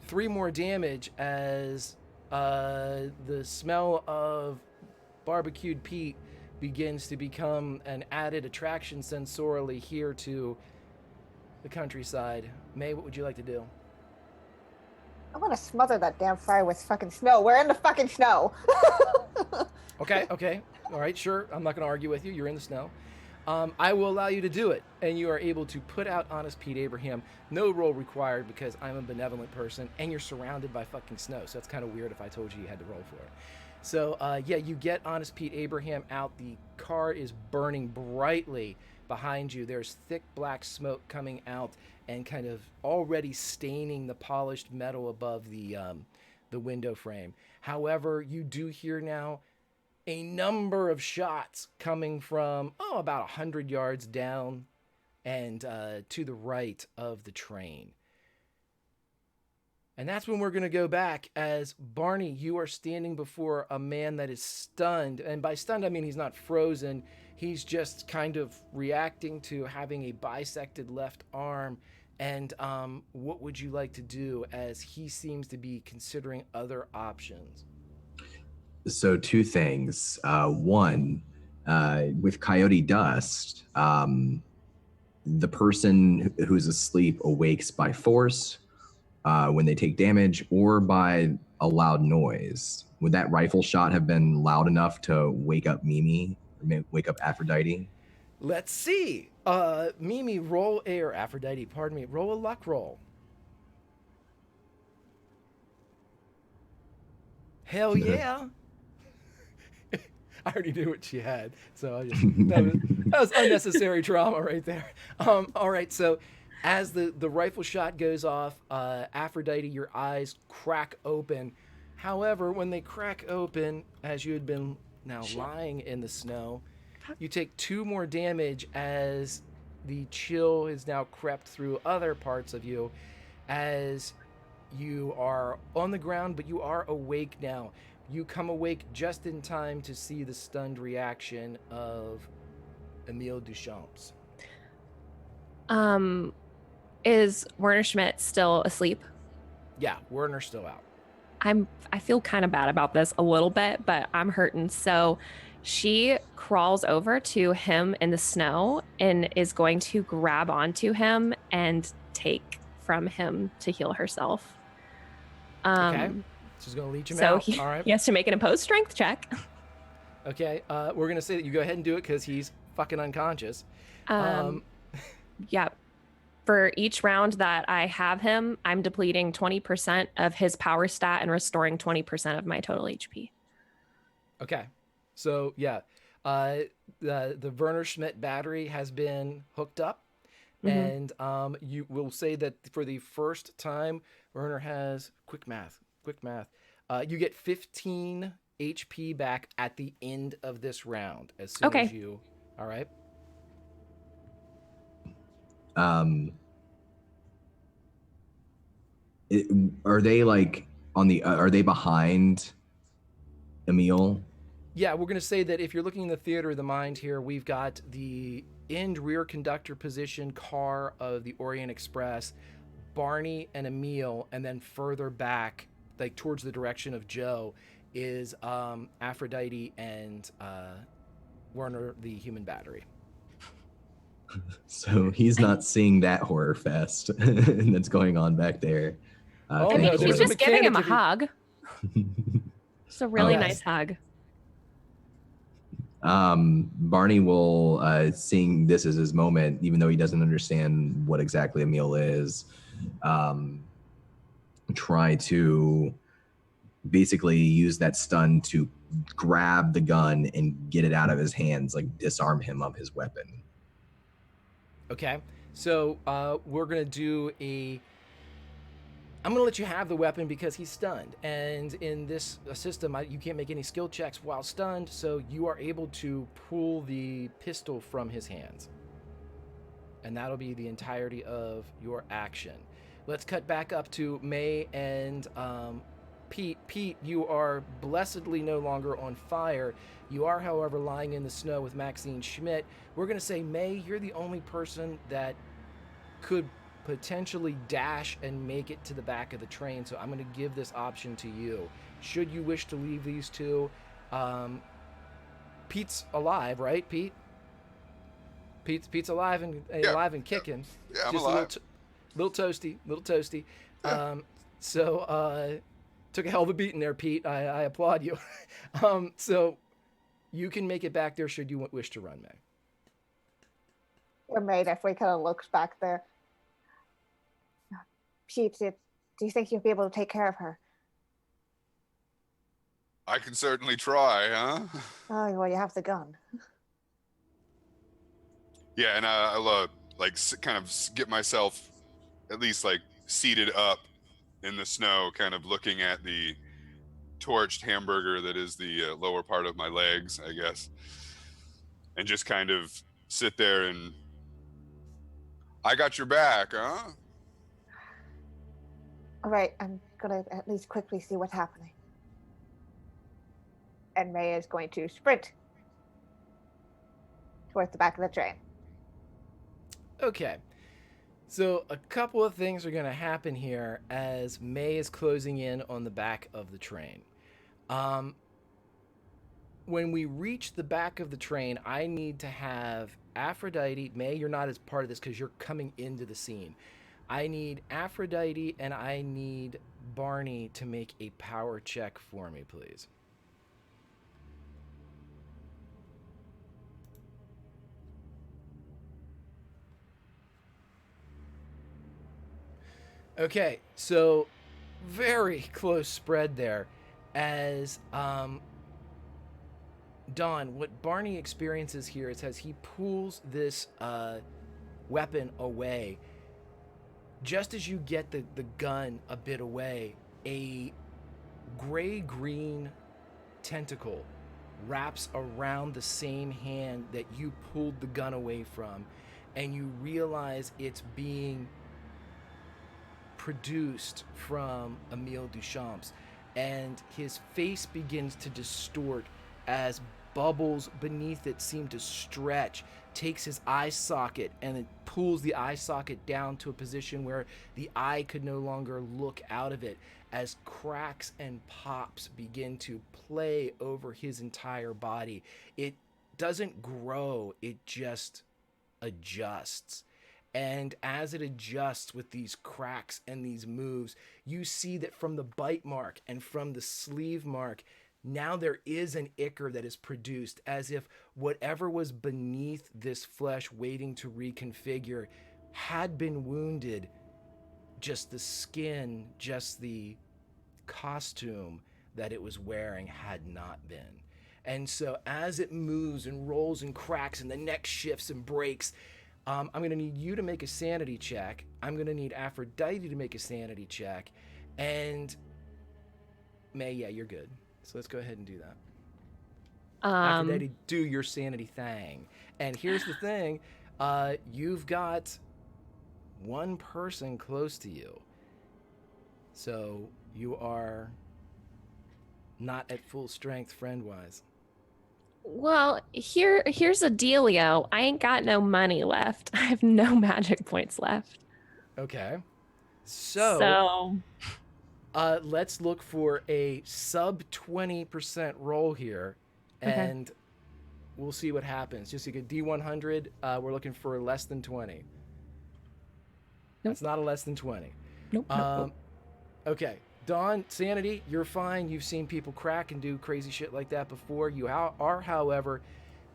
3 more damage as the smell of barbecued Pete begins to become an added attraction sensorially here to the countryside. May, what would you like to do? I want to smother that damn fire with fucking snow. We're in the fucking snow. Okay. All right, sure. I'm not going to argue with you. You're in the snow. I will allow you to do it, and you are able to put out Honest Pete Abraham. No roll required because I'm a benevolent person, and you're surrounded by fucking snow, so that's kind of weird if I told you you had to roll for it. So, yeah, you get Honest Pete Abraham out. The car is burning brightly behind you. There's thick black smoke coming out and kind of already staining the polished metal above the window frame. However, you do hear now a number of shots coming from, about 100 yards down and to the right of the train. And that's when we're going to go back as Barney, you are standing before a man that is stunned. And by stunned, I mean he's not frozen. He's just kind of reacting to having a bisected left arm. And what would you like to do, as he seems to be considering other options? So 2 things. One, with Coyote Dust, the person who's asleep awakes by force when they take damage or by a loud noise. Would that rifle shot have been loud enough to wake up Mimi, or wake up Aphrodite? Let's see. Mimi, roll Aphrodite, pardon me, roll a luck roll. Hell yeah. I already knew what she had, so I just that was unnecessary trauma right there. All right, so as the rifle shot goes off, Aphrodite, your eyes crack open. However, when they crack open, as you had been now lying in the snow, you take 2 more damage as the chill has now crept through other parts of you, as you are on the ground, but you are awake now. You come awake just in time to see the stunned reaction of Emile Duchamps. Is Werner Schmidt still asleep? Yeah, Werner's still out. I feel kind of bad about this a little bit, but I'm hurting. So she crawls over to him in the snow and is going to grab onto him and take from him to heal herself. Okay. She's going to leech him So out. All right. he has to make an opposed strength check. Okay. We're going to say that you go ahead and do it because he's fucking unconscious. Yeah. For each round that I have him, I'm depleting 20% of his power stat and restoring 20% of my total HP. Okay. So, yeah. The Werner Schmidt battery has been hooked up. And you will say that for the first time, Werner has quick math. You get 15 HP back at the end of this round as soon as you. All right. Are they like on the? Are they behind Emil? Yeah, we're going to say that if you're looking in the theater of the mind here, we've got the end rear conductor position car of the Orient Express, Barney and Emil, and then further back, like towards the direction of Joe, is Aphrodite and Werner, the human battery. So he's not seeing that horror fest that's going on back there. I mean, he's just giving him a hug. It's a really nice hug. Barney will, seeing this as his moment, even though he doesn't understand what exactly Emil is, try to basically use that stun to grab the gun and get it out of his hands, like disarm him of his weapon. Okay, so we're gonna do I'm gonna let you have the weapon because he's stunned, and in this system, you can't make any skill checks while stunned, so you are able to pull the pistol from his hands, and that'll be the entirety of your action. Let's cut back up to May and Pete. Pete, you are blessedly no longer on fire. You are, however, lying in the snow with Maxine Schmidt. We're gonna say, May, you're the only person that could potentially dash and make it to the back of the train, so I'm going to give this option to you. Should you wish to leave these two, Pete's alive, right, Pete? Pete's alive and alive and kicking. Yeah, I'm just alive. Little toasty. Yeah. So took a hell of a beating there, Pete. I applaud you. So you can make it back there should you wish to run, May. Or May definitely kind of looks back there. Pete, do you think you'll be able to take care of her? I can certainly try, huh? Oh, well, you have the gun. Yeah, and I'll kind of get myself at least like seated up in the snow, kind of looking at the torched hamburger that is the lower part of my legs, I guess, and just kind of sit there and I got your back, huh? All right, I'm gonna at least quickly see what's happening. And May is going to sprint towards the back of the train. Okay. So a couple of things are going to happen here as May is closing in on the back of the train. When we reach the back of the train, I need to have Aphrodite. May, you're not as part of this because you're coming into the scene. I need Aphrodite and I need Barney to make a power check for me, please. Okay, so very close spread there as Don, what Barney experiences here is as he pulls this weapon away, just as you get the gun a bit away, a gray-green tentacle wraps around the same hand that you pulled the gun away from, and you realize it's being produced from Emile Duchamp's, and his face begins to distort as bubbles beneath it seem to stretch, takes his eye socket and it pulls the eye socket down to a position where the eye could no longer look out of it as cracks and pops begin to play over his entire body. It doesn't grow, it just adjusts. And as it adjusts with these cracks and these moves, you see that from the bite mark and from the sleeve mark, now there is an ichor that is produced, as if whatever was beneath this flesh waiting to reconfigure had been wounded. Just the skin, just the costume that it was wearing had not been. And so as it moves and rolls and cracks and the neck shifts and breaks, I'm going to need you to make a sanity check. I'm going to need Aphrodite to make a sanity check. And May, yeah, you're good. So let's go ahead and do that. Aphrodite, do your sanity thing. And here's the thing. You've got one person close to you. So you are not at full strength friend-wise. Well, here's a dealio. I ain't got no money left. I have no magic points left. Okay. So let's look for a sub 20% roll here, and we'll see what happens. Just like a D100, we're looking for less than 20. Nope. That's not a less than 20. Nope. Okay. Dawn, sanity, you're fine. You've seen people crack and do crazy shit like that before. You are, however,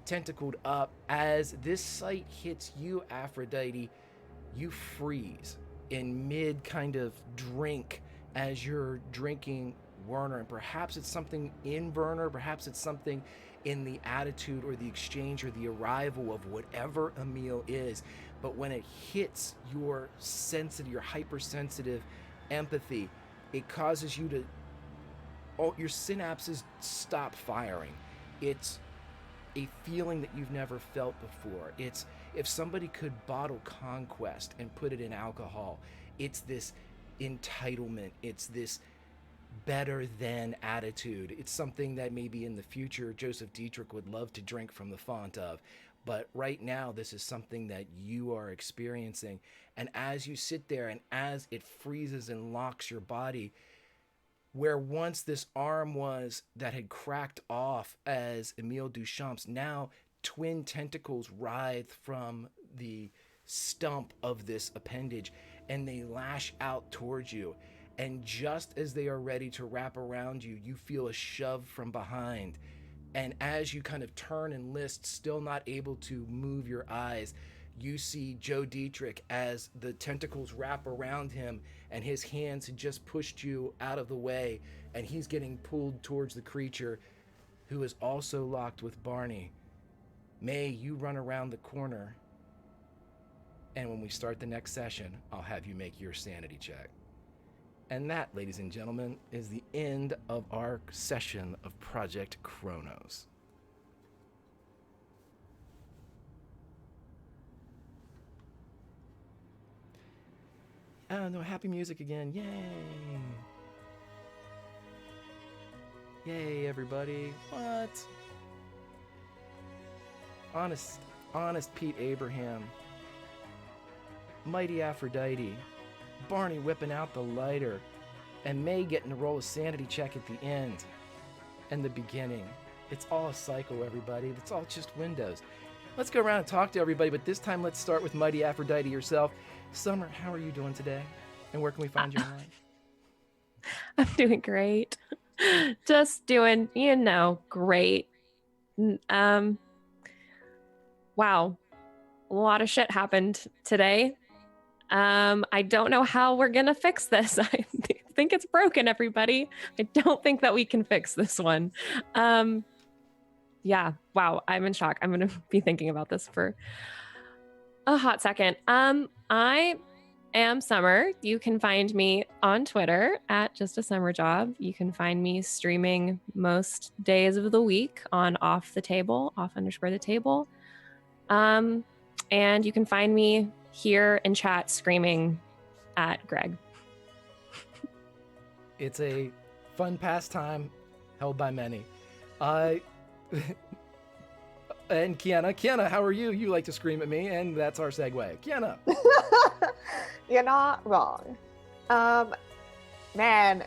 tentacled up. As this sight hits you, Aphrodite, you freeze in mid kind of drink as you're drinking Werner. And perhaps it's something in Werner, perhaps it's something in the attitude or the exchange or the arrival of whatever a meal is. But when it hits your sensitive, your hypersensitive empathy, it causes you to, your synapses stop firing. It's a feeling that you've never felt before. It's, if somebody could bottle conquest and put it in alcohol, it's this entitlement. It's this better than attitude. It's something that maybe in the future Joseph Dietrich would love to drink from the font of. But right now, this is something that you are experiencing. And as you sit there and as it freezes and locks your body, where once this arm was that had cracked off as Emile Duchamp's, now twin tentacles writhe from the stump of this appendage and they lash out towards you. And just as they are ready to wrap around you, you feel a shove from behind. And as you kind of turn and list, still not able to move your eyes, you see Joe Dietrich as the tentacles wrap around him and his hands had just pushed you out of the way and he's getting pulled towards the creature who is also locked with Barney. May, you run around the corner, and when we start the next session, I'll have you make your sanity check. And that, ladies and gentlemen, is the end of our session of Project Cronus. Oh no, happy music again. Yay! Yay, everybody. What? Honest Pete Abraham. Mighty Aphrodite. Barney whipping out the lighter, and May getting to roll a sanity check at the end and the beginning. It's all a cycle, everybody. It's all just windows. Let's go around and talk to everybody, but this time let's start with Mighty Aphrodite yourself. Summer, how are you doing today? And where can we find you online? I'm doing great. Just doing, great. Wow. A lot of shit happened today. I don't know how we're gonna fix this. I think it's broken, everybody. I don't think that we can fix this one. Yeah, wow, I'm in shock. I'm gonna be thinking about this for a hot second. I am Summer. You can find me on Twitter at Just a Summer Job. You can find me streaming most days of the week on off the table. And you can find me here in chat screaming at Greg. It's a fun pastime held by many. And Kiana, how are you? You like to scream at me, and that's our segue. Kiana. You're not wrong. Man,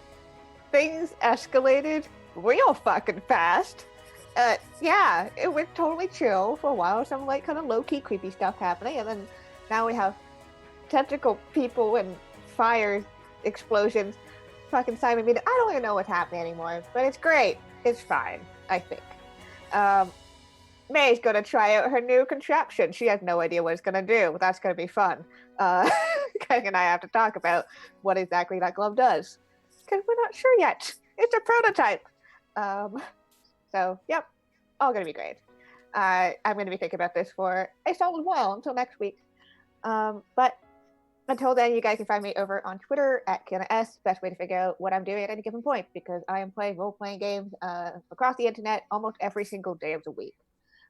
things escalated real fucking fast. Yeah, it went totally chill for a while. Some like kind of low-key creepy stuff happening, and then now we have tentacle people and fire explosions. Fucking Simon Mead. I don't even know what's happening anymore, but it's great. It's fine, I think. May's gonna try out her new contraption. She has no idea what it's gonna do, but that's gonna be fun. Craig and I have to talk about what exactly that glove does, because we're not sure yet. It's a prototype. So, yep, all gonna be great. I'm gonna be thinking about this for a solid while until next week. But until then, you guys can find me over on Twitter at KianaS. Best way to figure out what I'm doing at any given point, because I am playing role-playing games across the internet almost every single day of the week.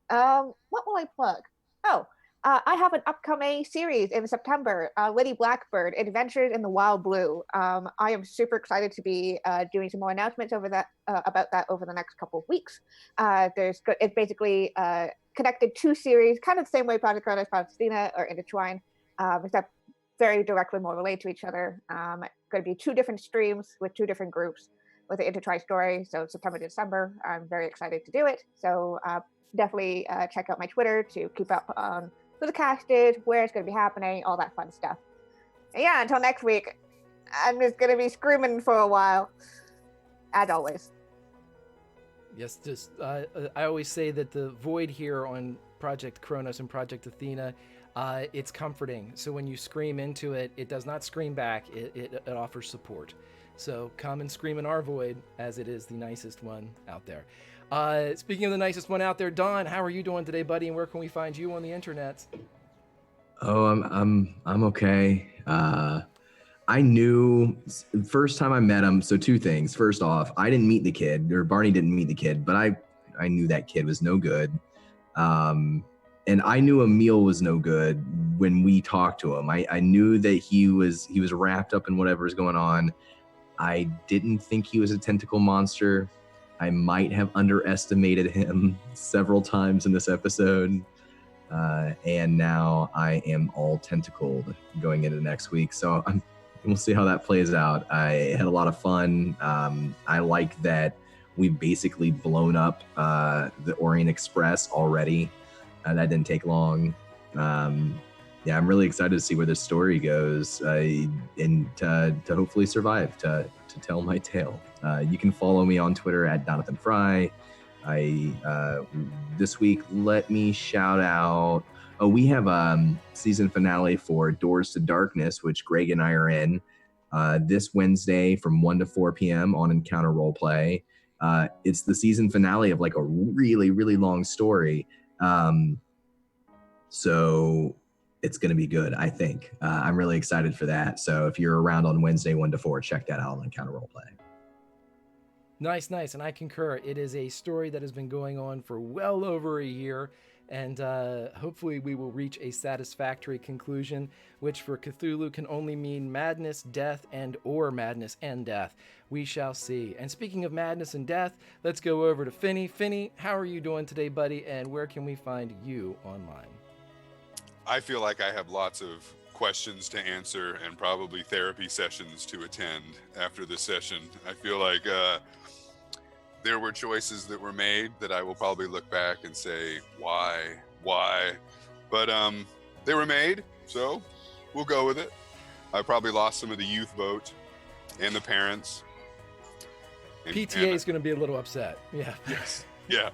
What will I plug? I have an upcoming series in September, Lady Blackbird, Adventures in the Wild Blue. I am super excited to be doing some more announcements over that about that over the next couple of weeks. It's basically connected two series, kind of the same way Project Cronus and Project Athena are intertwined, except very directly more related to each other. Going to be two different streams with two different groups with an intertwined story. So September to December, I'm very excited to do it. So definitely check out my Twitter to keep up on who the cast is, where it's going to be happening, all that fun stuff. And yeah, until next week, I'm just going to be screaming for a while, as always. Yes, just I always say that the void here on Project Cronus and Project Athena, it's comforting. So when you scream into it, it does not scream back. It offers support. So come and scream in our void, as it is the nicest one out there. Speaking of the nicest one out there, Don, how are you doing today, buddy? And where can we find you on the internet? Oh, I'm okay. I knew first time I met him. So two things. First off, I didn't meet the kid, or Barney didn't meet the kid, but I knew that kid was no good. And I knew Emil was no good when we talked to him. I knew that he was wrapped up in whatever was going on. I didn't think he was a tentacle monster. I might have underestimated him several times in this episode. And now I am all tentacled going into next week. So we'll see how that plays out. I had a lot of fun. I like that we've basically blown up the Orient Express already. That didn't take long. Yeah, I'm really excited to see where this story goes and to hopefully survive to tell my tale. You can follow me on Twitter at Jonathan Fry. This week, let me shout out. Oh, we have season finale for Doors to Darkness, which Greg and I are in this Wednesday from 1 to 4 p.m. on Encounter Roleplay. It's the season finale of like a really, really long story. So it's going to be good, I think. I'm really excited for that. So if you're around on Wednesday, 1 to 4, check that out on Encounter Roleplay. Nice. And I concur. It is a story that has been going on for well over a year. And hopefully we will reach a satisfactory conclusion, which for Cthulhu can only mean madness, death, or madness and death. We shall see. And speaking of madness and death, let's go over to Finney. Finney, how are you doing today, buddy? And where can we find you online? I feel like I have lots of questions to answer and probably therapy sessions to attend after this session. I feel like there were choices that were made that I will probably look back and say, why? But they were made, so we'll go with it. I probably lost some of the youth vote and the parents. PTA is going to be a little upset. Yeah. Yes. Yeah.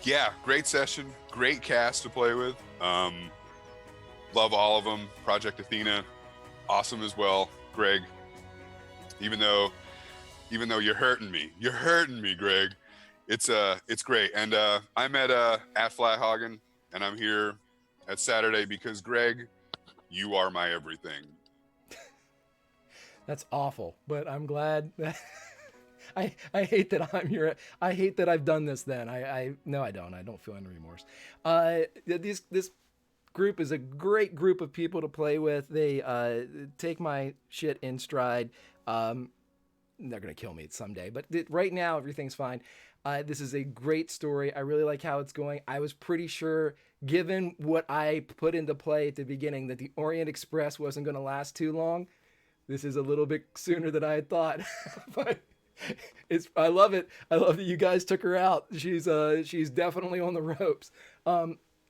Yeah, great session, great cast to play with. Love all of them. Project Athena, awesome as well. Greg, even though you're hurting me, Greg. It's great. And I'm at Flyhagen, and I'm here at Saturday because Greg, you are my everything. That's awful, but I'm glad that I hate that I'm here. I hate that I've done this then. No, I don't. I don't feel any remorse. This group is a great group of people to play with. They take my shit in stride. They're going to kill me someday, but right now everything's fine. This is a great story. I really like how it's going. I was pretty sure, given what I put into play at the beginning, that the Orient Express wasn't going to last too long. This is a little bit sooner than I had thought, but I love it. I love that you guys took her out. She's definitely on the ropes.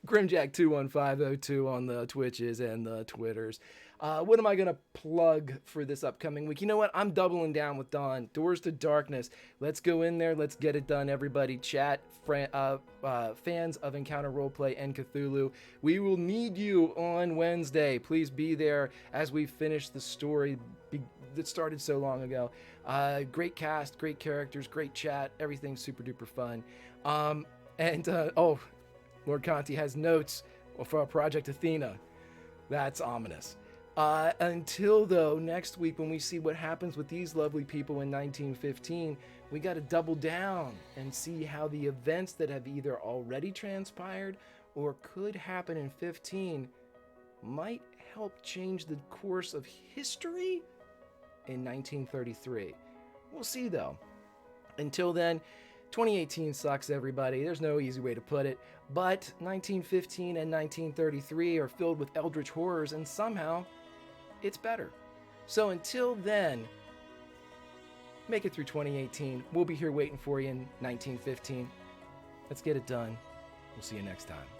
Grimjack21502 on the Twitches and the Twitters. What am I going to plug for this upcoming week? You know what? I'm doubling down with Dawn. Doors to Darkness. Let's go in there. Let's get it done, everybody. Chat, fans of Encounter Roleplay and Cthulhu. We will need you on Wednesday. Please be there as we finish the story that started so long ago. Great cast, great characters, great chat. Everything's super duper fun. Lord Conti has notes for Project Athena. That's ominous. Until, though, next week when we see what happens with these lovely people in 1915, we got to double down and see how the events that have either already transpired or could happen in 15 might help change the course of history in 1933. We'll see, though. Until then, 2018 sucks, everybody. There's no easy way to put it. But 1915 and 1933 are filled with eldritch horrors, and somehow it's better. So until then, make it through 2018. We'll be here waiting for you in 1915. Let's get it done. We'll see you next time.